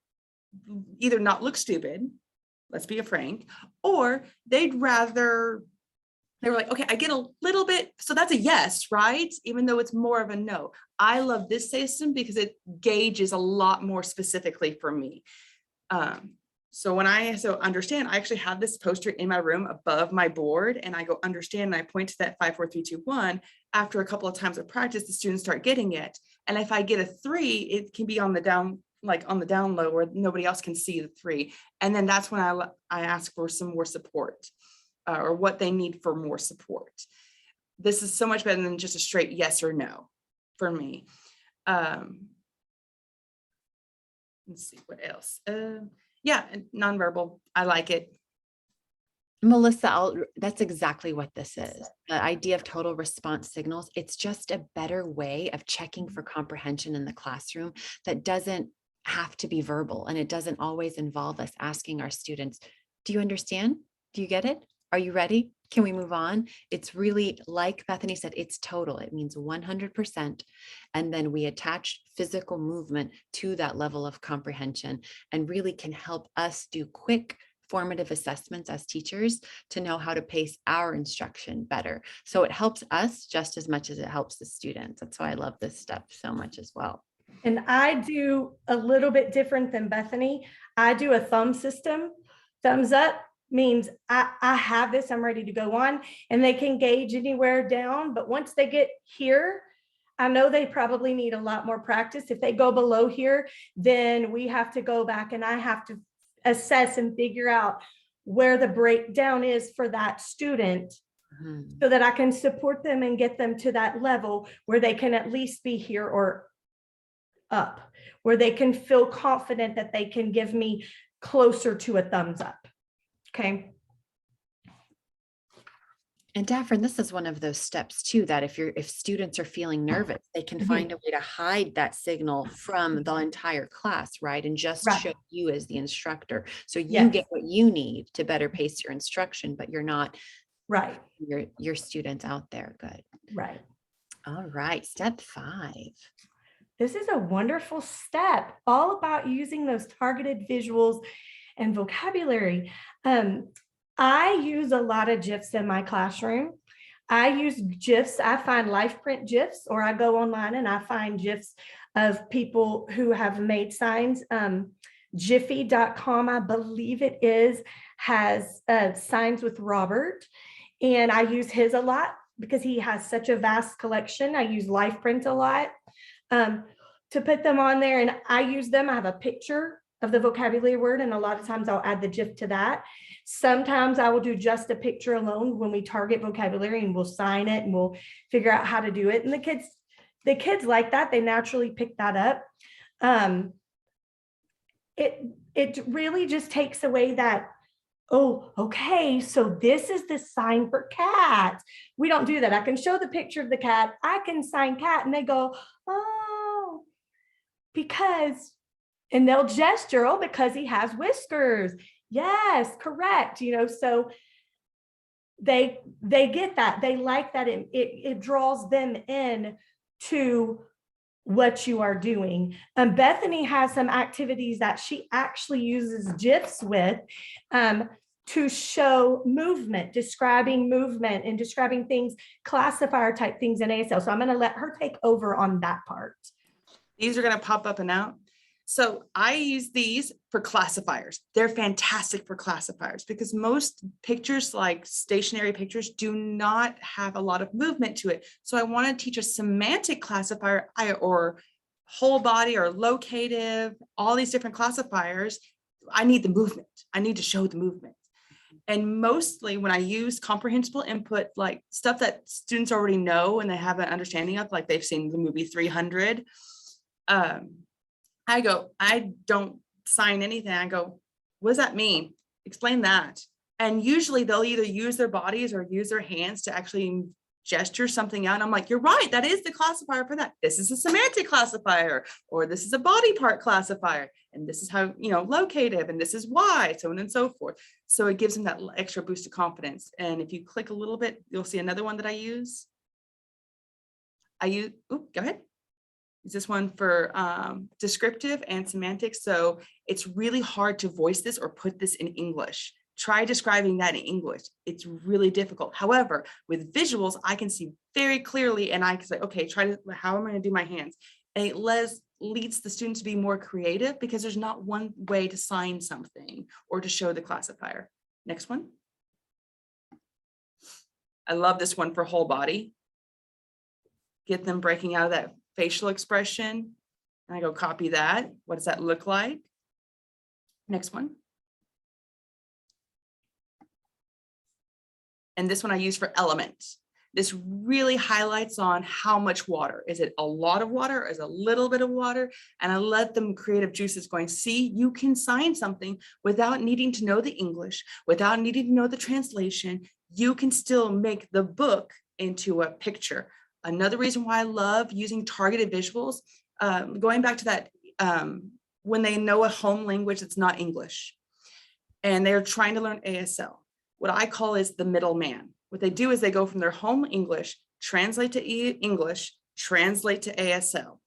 C: either not look stupid, let's be frank, or they'd rather, they were like, okay, I get a little bit, so that's a yes, right? Even though it's more of a no. I love this system because it gauges a lot more specifically for me. So when I understand, I actually have this poster in my room above my board, and I go understand, and I point to that 5, 4, 3, 2, 1. After a couple of times of practice, the students start getting it. And if I get a 3, it can be on the down, like on the down low where nobody else can see the 3. And then that's when I ask for some more support, or what they need for more support. This is so much better than just a straight yes or no for me. Let's see what else. Yeah, nonverbal. I like it.
B: Melissa, that's exactly what this is. The idea of total response signals. It's just a better way of checking for comprehension in the classroom that doesn't have to be verbal, and it doesn't always involve us asking our students, do you understand? Do you get it? Are you ready? Can we move on? It's really, like Bethany said, it's total. It means 100%. And then we attach physical movement to that level of comprehension, and really can help us do quick formative assessments as teachers to know how to pace our instruction better. So it helps us just as much as it helps the students. That's why I love this step so much as well.
D: And I do a little bit different than Bethany. I do a thumb system. Thumbs up means I have this, I'm ready to go on, and they can gauge anywhere down. But once they get here, I know they probably need a lot more practice. If they go below here, then we have to go back and I have to assess and figure out where the breakdown is for that student, so that I can support them and get them to that level where they can at least be here or up, where they can feel confident that they can give me closer to a thumbs up. Okay.
B: And Daphryne, this is one of those steps too, that if students are feeling nervous, they can find a way to hide that signal from the entire class, right? And just show you as the instructor. So you get what you need to better pace your instruction, but you're not
D: Right,
B: your students out there. Good.
D: right.
B: All right, step 5.
D: This is a wonderful step, all about using those targeted visuals and vocabulary. I use a lot of GIFs in my classroom. I use GIFs. I find live print GIFs, or I go online and I find GIFs of people who have made signs. Jiffy.com, I believe it is, has signs with Robert. And I use his a lot because he has such a vast collection. I use live print a lot to put them on there, and I use them. I have a picture of the vocabulary word, and a lot of times I'll add the GIF to that. Sometimes I will do just a picture alone when we target vocabulary, and we'll sign it and we'll figure out how to do it. And the kids like that. They naturally pick that up. It really just takes away that, oh, okay, so this is the sign for cat. We don't do that. I can show the picture of the cat. I can sign cat, and they go, oh, because, and they'll gesture, oh, because he has whiskers. Yes, correct. So they get that. They like that. It draws them in to what you are doing. Bethany has some activities that she actually uses GIFs with to show movement, describing movement and describing things, classifier type things in ASL. So I'm going to let her take over on that part.
C: These are going to pop up and out. So I use these for classifiers. They're fantastic for classifiers because most pictures, like stationary pictures, do not have a lot of movement to it. So I want to teach a semantic classifier or whole body or locative, all these different classifiers. I need the movement. I need to show the movement. And mostly when I use comprehensible input, like stuff that students already know and they have an understanding of, like they've seen the movie 300, I don't sign anything. I go, what does that mean? Explain that. And usually they'll either use their bodies or use their hands to actually gesture something out. And I'm like, you're right. That is the classifier for that. This is a semantic classifier, or this is a body part classifier. And this is how, locative, and this is why, so on and so forth. So it gives them that extra boost of confidence. And if you click a little bit, you'll see another one that I use. Go ahead. Is this one for descriptive and semantics. So it's really hard to voice this or put this in English. Try describing that in English. It's really difficult. However, with visuals, I can see very clearly, and I can say, okay, how am I going to do my hands? And it leads the student to be more creative because there's not one way to sign something or to show the classifier. Next one. I love this one for whole body. Get them breaking out of that facial expression. And I go copy that. What does that look like? Next one. And this one I use for element. This really highlights on how much water. Is it a lot of water? Or is it a little bit of water? And I let them creative juices going, see, you can sign something without needing to know the English, without needing to know the translation. You can still make the book into a picture. Another reason why I love using targeted visuals, going back to that, when they know a home language that's not English and they're trying to learn ASL, what I call is the middleman. What they do is they go from their home English, translate to English, translate to ASL.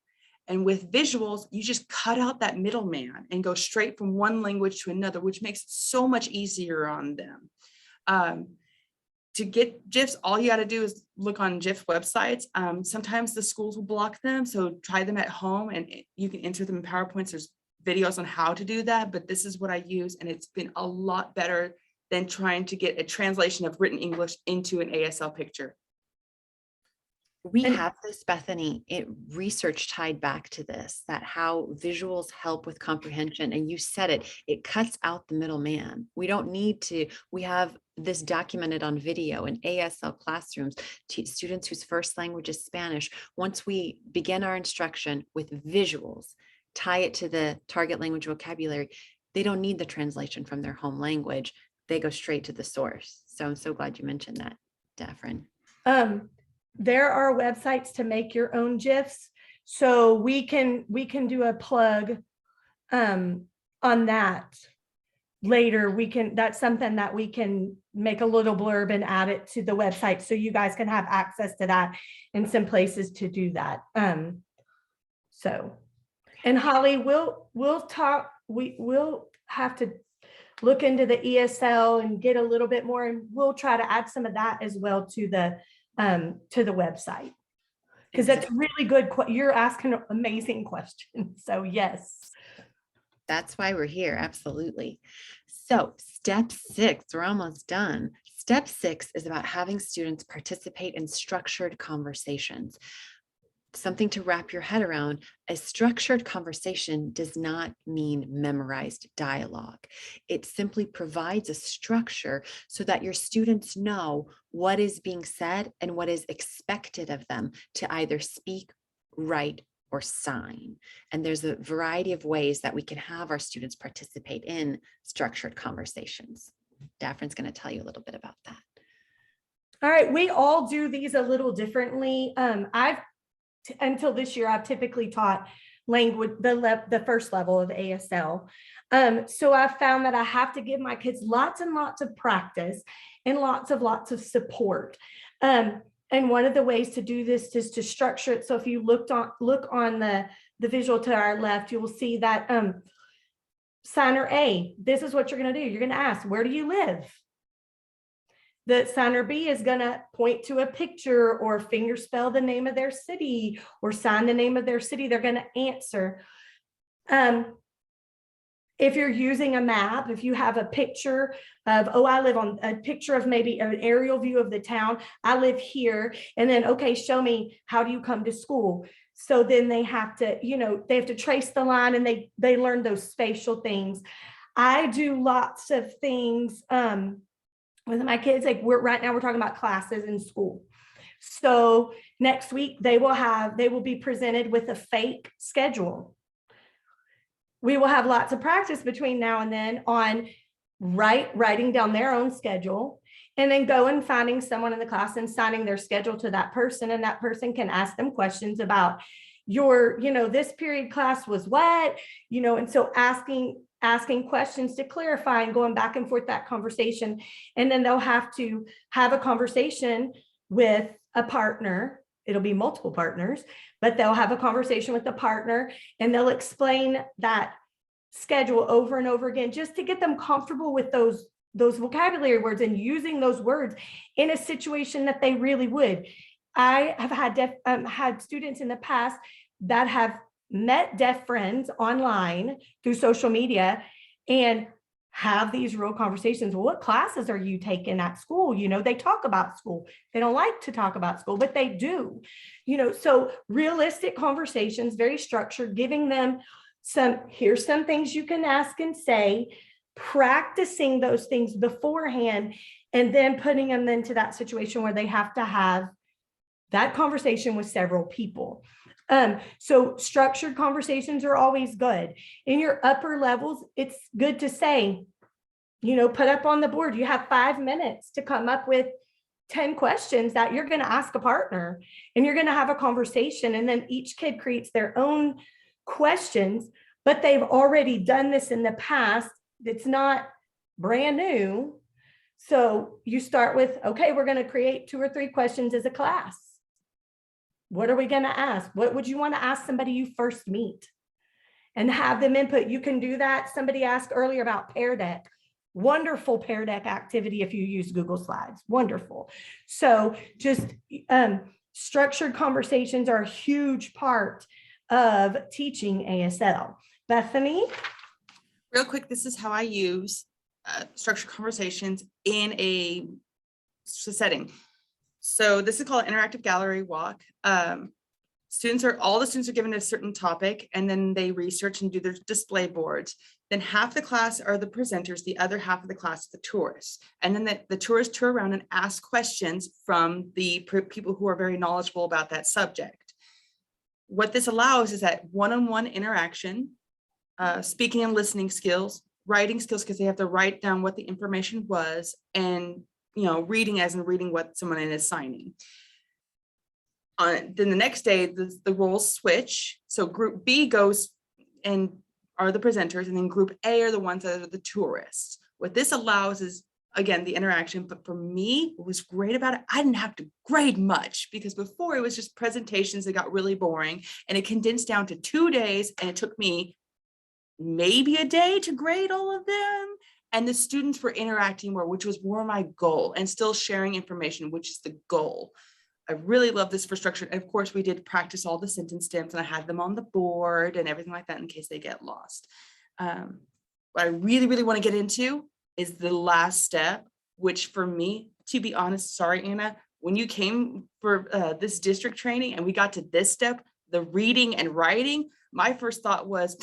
C: And with visuals, you just cut out that middleman and go straight from one language to another, which makes it so much easier on them. To get GIFs, all you got to do is look on GIF websites. Sometimes the schools will block them, so try them at home and you can enter them in PowerPoints. There's videos on how to do that, but this is what I use, and it's been a lot better than trying to get a translation of written English into an ASL picture.
B: We have this, Bethany, research tied back to this, that how visuals help with comprehension. And you said it cuts out the middleman. We don't need to, we have this documented on video in ASL classrooms, students whose first language is Spanish. Once we begin our instruction with visuals, tie it to the target language vocabulary, they don't need the translation from their home language. They go straight to the source. So I'm so glad you mentioned that, Daphryne.
D: There are websites to make your own GIFs. So we can do a plug on that. later that's something that we can make a little blurb and add it to the website so you guys can have access to that and some places to do that. So, and Holly, we'll talk, we'll have to look into the ESL and get a little bit more, and we'll try to add some of that as well to the website. Because that's really good. You're asking amazing questions. So yes.
B: That's why we're here. Absolutely. So step 6, we're almost done. Step 6 is about having students participate in structured conversations. Something to wrap your head around. A structured conversation does not mean memorized dialogue. It simply provides a structure so that your students know what is being said and what is expected of them to either speak, write, or sign. And there's a variety of ways that we can have our students participate in structured conversations. Daphryne's going to tell you a little bit about that.
D: All right, we all do these a little differently. Until this year, I've typically taught language, the first level of ASL. So I found that I have to give my kids lots and lots of practice and lots of support. And one of the ways to do this is to structure it. So if you look on the visual to our left, you will see that signer A, this is what you're going to do. You're going to ask, where do you live? The signer B is going to point to a picture or finger spell the name of their city or sign the name of their city. They're going to answer. If you're using a map, if you have a picture of, I live on a picture of maybe an aerial view of the town, I live here, and then, okay, show me, how do you come to school? So then they have to, they have to trace the line, and they learn those spatial things. I do lots of things with my kids. Like right now we're talking about classes in school. So next week they will be presented with a fake schedule. We will have lots of practice between now and then on writing down their own schedule, and then go and finding someone in the class and signing their schedule to that person. And that person can ask them questions about this period class was what, and so asking questions to clarify and going back and forth that conversation. And then they'll have to have a conversation with a partner. It'll be multiple partners, but they'll have a conversation with the partner, and they'll explain that schedule over and over again, just to get them comfortable with those vocabulary words and using those words in a situation that they really would. I have had students in the past that have met deaf friends online through social media and have these real conversations. Well, what classes are you taking at school? They talk about school. They don't like to talk about school, but they do. So realistic conversations, very structured, giving them here's some things you can ask and say, practicing those things beforehand, and then putting them into that situation where they have to have that conversation with several people. So structured conversations are always good. In your upper levels, it's good to say, put up on the board, you have 5 minutes to come up with 10 questions that you're going to ask a partner, and you're going to have a conversation. And then each kid creates their own questions, but they've already done this in the past. It's not brand new. So you start with, okay, we're going to create 2 or 3 questions as a class. What are we going to ask? What would you want to ask somebody you first meet? And have them input. You can do that. Somebody asked earlier about Pear Deck. Wonderful Pear Deck activity if you use Google Slides. Wonderful. So just structured conversations are a huge part of teaching ASL. Bethany?
C: Real quick, this is how I use structured conversations in a setting. So this is called interactive gallery walk. All the students are given a certain topic, and then they research and do their display boards. Then half the class are the presenters, the other half of the class the tourists. And then the tourists tour around and ask questions from the people who are very knowledgeable about that subject. What this allows is that one-on-one interaction, speaking and listening skills, writing skills, because they have to write down what the information was, and reading as in reading what someone is signing. Then the next day, the roles switch. So group B goes and are the presenters, and then group A are the ones that are the tourists. What this allows is, again, the interaction, but for me, what was great about it, I didn't have to grade much, because before it was just presentations that got really boring, and it condensed down to 2 days, and it took me maybe a day to grade all of them. And the students were interacting more, which was more my goal, and still sharing information, which is the goal. I really love this for structure. And of course, we did practice all the sentence stems, and I had them on the board and everything like that in case they get lost. What I really, really want to get into is the last step, which for me, to be honest, sorry, Anna, when you came for this district training and we got to this step, the reading and writing, my first thought was,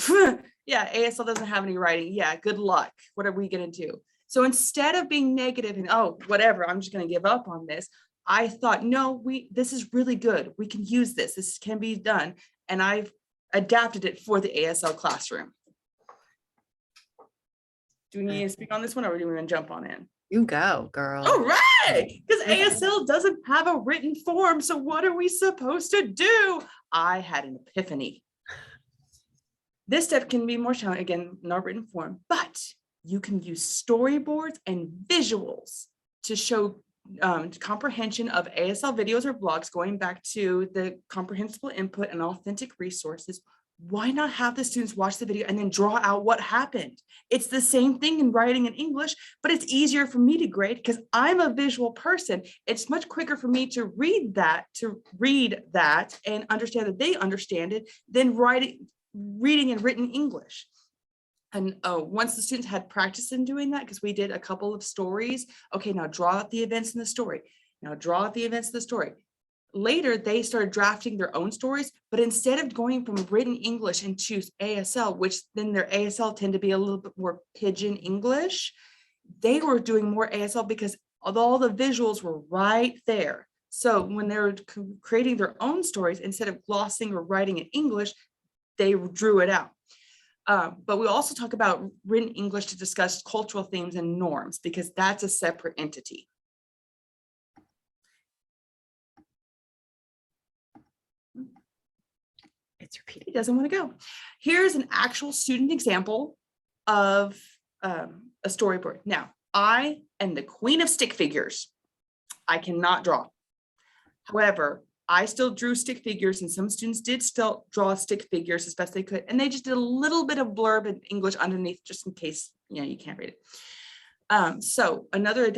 C: yeah, ASL doesn't have any writing. Yeah, good luck. What are we going to do? So instead of being negative and, oh, whatever, I'm just going to give up on this, I thought, no, this is really good. We can use this. This can be done. And I've adapted it for the ASL classroom. Do we need to speak on this one, or are we going to jump on in?
B: You go, girl.
C: All right, because ASL doesn't have a written form. So what are we supposed to do? I had an epiphany. This step can be more challenging, again, not written form, but you can use storyboards and visuals to show comprehension of ASL videos or blogs, going back to the comprehensible input and authentic resources. Why not have the students watch the video and then draw out what happened? It's the same thing in writing in English, but it's easier for me to grade because I'm a visual person. It's much quicker for me to read that and understand that they understand it than reading in written English. And once the students had practice in doing that, because we did a couple of stories, okay, now draw out the events in the story. Now draw out the events in the story. Later, they started drafting their own stories, but instead of going from written English into ASL, which then their ASL tend to be a little bit more pidgin English, they were doing more ASL because all the visuals were right there. So when they were creating their own stories, instead of glossing or writing in English, they drew it out. But we also talk about written English to discuss cultural themes and norms, because that's a separate entity. It's repeating, it doesn't want to go. Here's an actual student example of a storyboard. Now, I am the queen of stick figures. I cannot draw. However, I still drew stick figures, and some students did still draw stick figures as best they could. And they just did a little bit of blurb in English underneath, just in case, you can't read it. So another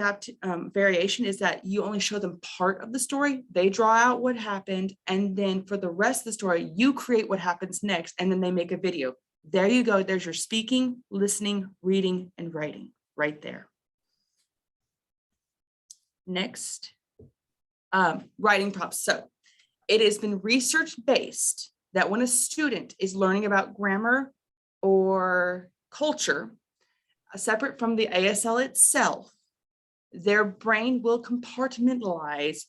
C: variation is that you only show them part of the story. They draw out what happened. And then for the rest of the story, you create what happens next. And then they make a video. There you go. There's your speaking, listening, reading, and writing right there. Next, writing prompts. So it has been research-based that when a student is learning about grammar or culture, separate from the ASL itself, their brain will compartmentalize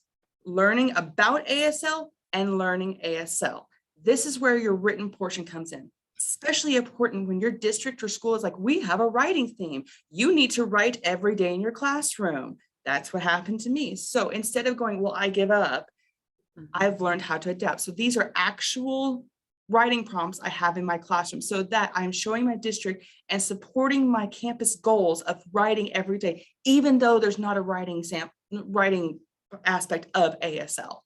C: learning about ASL and learning ASL. This is where your written portion comes in. Especially important when your district or school is like, we have a writing theme. You need to write every day in your classroom. That's what happened to me. So instead of going, well, I give up, I've learned how to adapt. So these are actual writing prompts I have in my classroom, so that I'm showing my district and supporting my campus goals of writing every day, even though there's not a writing aspect of ASL.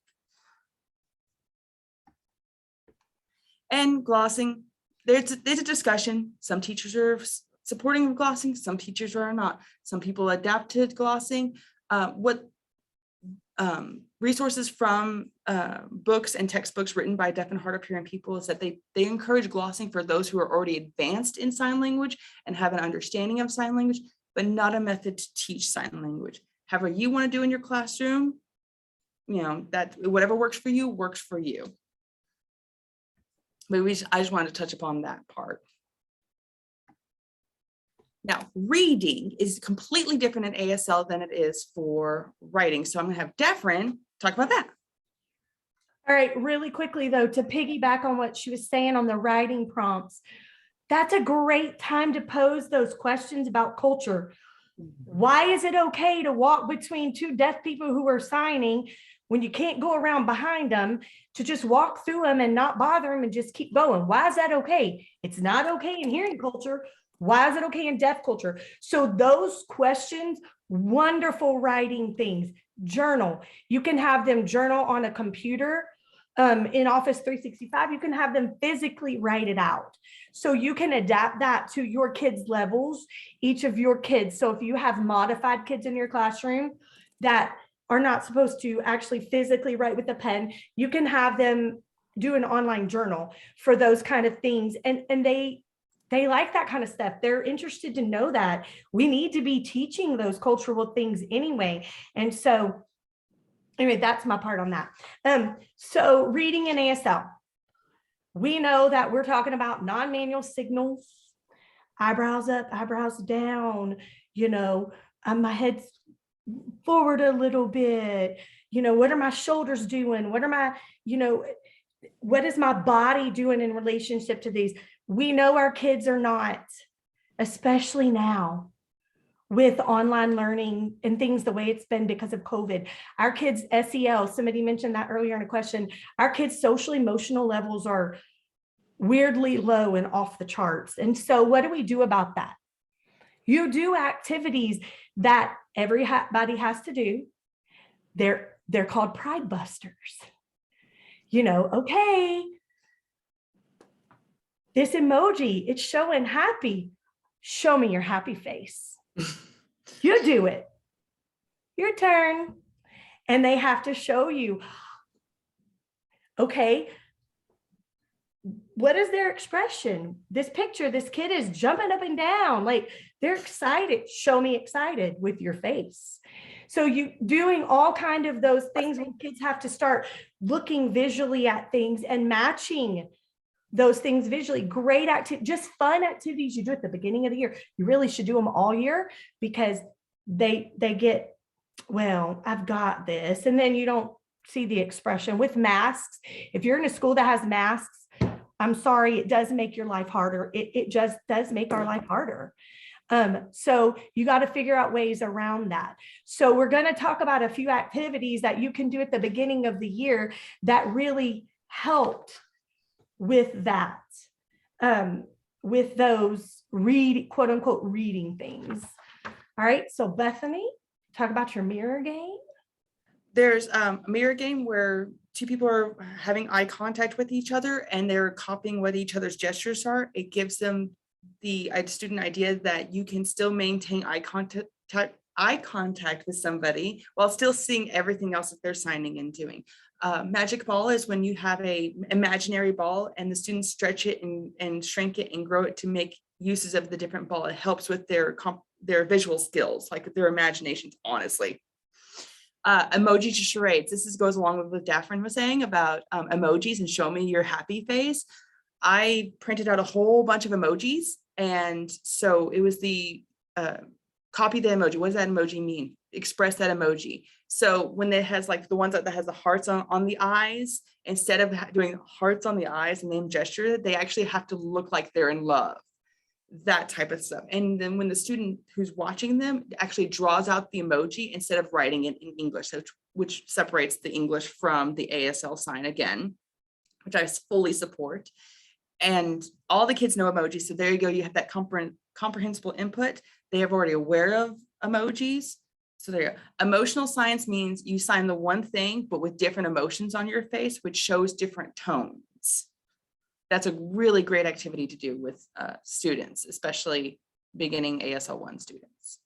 C: And glossing, there's a discussion. Some teachers are supporting glossing, some teachers are not. Some people adapt to glossing. Resources from books and textbooks written by deaf and hard of hearing people is that they encourage glossing for those who are already advanced in sign language and have an understanding of sign language, but not a method to teach sign language. However you want to do in your classroom, that whatever works for you works for you. But I just wanted to touch upon that part. Now, reading is completely different in ASL than it is for writing. So I'm going to have Daphryne talk about that.
D: All right, really quickly though, to piggyback on what she was saying on the writing prompts, that's a great time to pose those questions about culture. Why is it okay to walk between two deaf people who are signing when you can't go around behind them, to just walk through them and not bother them and just keep going? Why is that okay? It's not okay in hearing culture. Why is it okay in deaf culture? So those questions, wonderful writing things. Journal. You can have them journal on a computer. In Office 365, you can have them physically write it out. So you can adapt that to your kids' levels, each of your kids. So if you have modified kids in your classroom that are not supposed to actually physically write with a pen, you can have them do an online journal for those kind of things. And they like that kind of stuff. They're interested to know that. We need to be teaching those cultural things anyway. And so anyway, that's my part on that. So reading in ASL, we know that we're talking about non-manual signals, eyebrows up, eyebrows down, my head's forward a little bit, what are my shoulders doing? What are my, what is my body doing in relationship to these? We know our kids are not, especially now, with online learning and things the way it's been because of COVID. Our kids' SEL, somebody mentioned that earlier in a question, our kids' social emotional levels are weirdly low and off the charts. And so what do we do about that? You do activities that everybody has to do. They're called pride busters. Okay, this emoji, it's showing happy. Show me your happy face. You do it. Your turn. And they have to show you, okay, what is their expression? This picture, this kid is jumping up and down, like they're excited. Show me excited with your face. So you doing all kind of those things when kids have to start looking visually at things and matching those things visually. Great activity, just fun activities you do at the beginning of the year. You really should do them all year because they get, well, I've got this. And then you don't see the expression with masks. If you're in a school that has masks, I'm sorry, it does make your life harder. It just does make our life harder. So you got to figure out ways around that. So we're going to talk about a few activities that you can do at the beginning of the year that really helped with that, with those quote unquote reading things. All right. So Bethany, talk about your mirror game.
C: There's a mirror game where two people are having eye contact with each other and they're copying what each other's gestures are. It gives them the student idea that you can still maintain eye contact with somebody while still seeing everything else that they're signing and doing. Magic ball is when you have a imaginary ball and the students stretch it and shrink it and grow it to make uses of the different ball. It helps with their visual skills, like their imaginations, honestly. Emoji to charades. This goes along with what Daphryne was saying about emojis and show me your happy face. I printed out a whole bunch of emojis. And so it was the copy the emoji. What does that emoji mean? Express that emoji. So when it has like the ones that has the hearts on the eyes, instead of doing hearts on the eyes and then gesture, they actually have to look like they're in love. That type of stuff. And then when the student who's watching them actually draws out the emoji instead of writing it in English, which separates the English from the ASL sign again, which I fully support. And all the kids know emojis. So there you go. You have that comprehensible input. They are already aware of emojis. So there you go. Emotional science means you sign the one thing, but with different emotions on your face, which shows different tones. That's a really great activity to do with students, especially beginning ASL 1 students.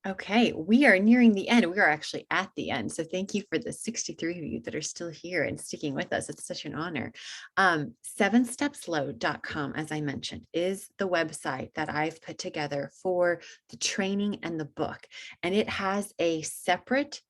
B: Okay, we are nearing the end. We are actually at the end. So thank you for the 63 of you that are still here and sticking with us. It's such an honor. 7stepslow.com, as I mentioned, is the website that I've put together for the training and the book. And it has a separate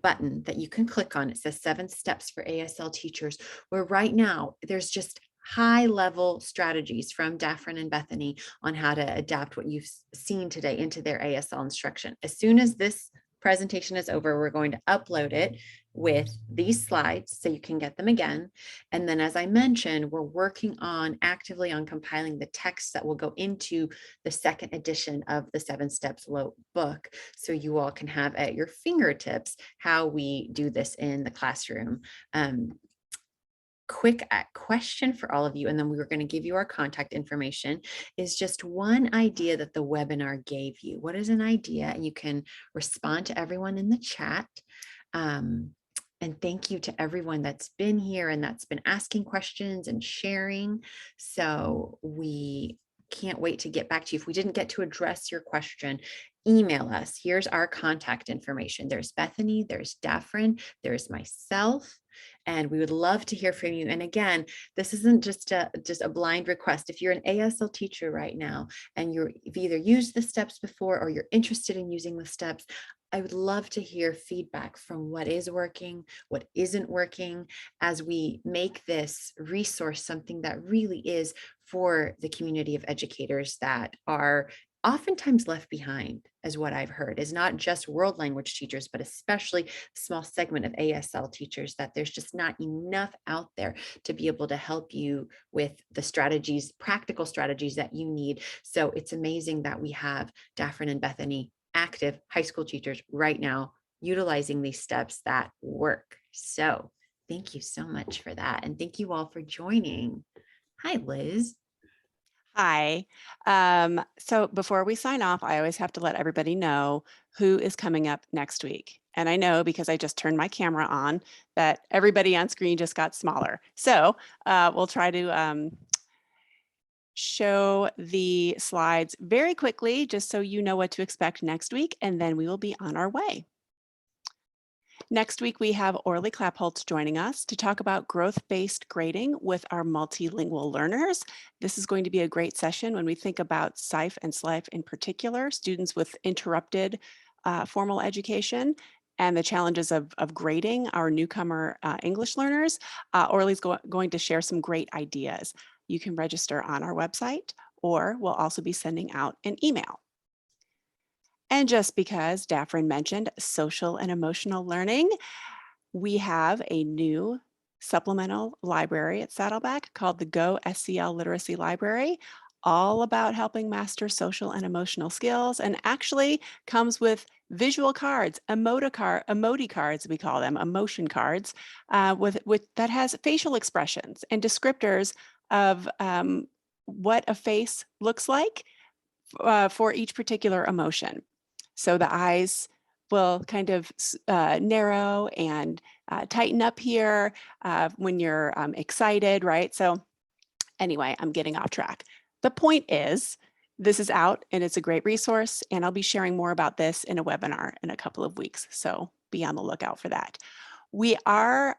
B: button that you can click on. It says 7 steps for ASL teachers, where right now there's just high level strategies from Daphryne and Bethany on how to adapt what you've seen today into their ASL instruction. As soon as this presentation is over, we're going to upload it with these slides so you can get them again. And then, as I mentioned, we're working actively on compiling the text that will go into the second edition of the 7 Steps Low book. So you all can have at your fingertips how we do this in the classroom. Quick question for all of you, and then we were going to give you our contact information, is just one idea that the webinar gave you. What is an idea? And you can respond to everyone in the chat. And thank you to everyone that's been here and that's been asking questions and sharing. So we can't wait to get back to you. If we didn't get to address your question, email us. Here's our contact information. There's Bethany, there's Daphryne, there's myself, and we would love to hear from you. And again, this isn't just a blind request. If you're an ASL teacher right now and you've either used the steps before or you're interested in using the steps, I would love to hear feedback from what is working, what isn't working, as we make this resource something that really is for the community of educators that are oftentimes left behind, as what I've heard, is not just world language teachers, but especially a small segment of ASL teachers, that there's just not enough out there to be able to help you with the strategies, practical strategies that you need. So it's amazing that we have Daphryne and Bethany, active high school teachers right now, utilizing these steps that work. So thank you so much for that. And thank you all for joining. Hi, Liz.
A: Hi. So before we sign off, I always have to let everybody know who is coming up next week. And I know, because I just turned my camera on, that everybody on screen just got smaller. So we'll try to show the slides very quickly, just so you know what to expect next week, and then we will be on our way. Next week, we have Orly Klappholtz joining us to talk about growth-based grading with our multilingual learners. This is going to be a great session when we think about SIFE and SLIFE in particular, students with interrupted formal education, and the challenges of grading our newcomer English learners. Orly's going to share some great ideas. You can register on our website, or we'll also be sending out an email. And just because Daphryne mentioned social and emotional learning, we have a new supplemental library at Saddleback called the Go SEL Literacy Library, all about helping master social and emotional skills, and actually comes with visual cards, emoji cards, we call them, emotion cards, that has facial expressions and descriptors of what a face looks like for each particular emotion. So the eyes will kind of narrow and tighten up here when you're excited, right? So anyway, I'm getting off track. The point is, this is out and it's a great resource, and I'll be sharing more about this in a webinar in a couple of weeks. So be on the lookout for that. We are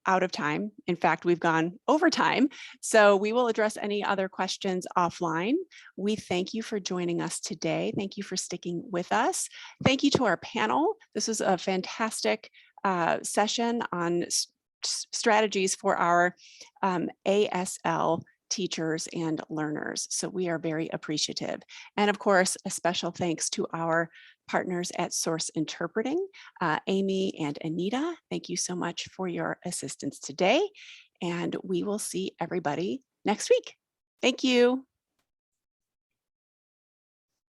A: out of time. In fact, we've gone over time. So we will address any other questions offline. We thank you for joining us today. Thank you for sticking with us. Thank you to our panel. This was a fantastic session on strategies for our ASL teachers and learners. So we are very appreciative. And of course, a special thanks to our partners at Source Interpreting, Amy and Anita. Thank you so much for your assistance today. And we will see everybody next week. Thank you.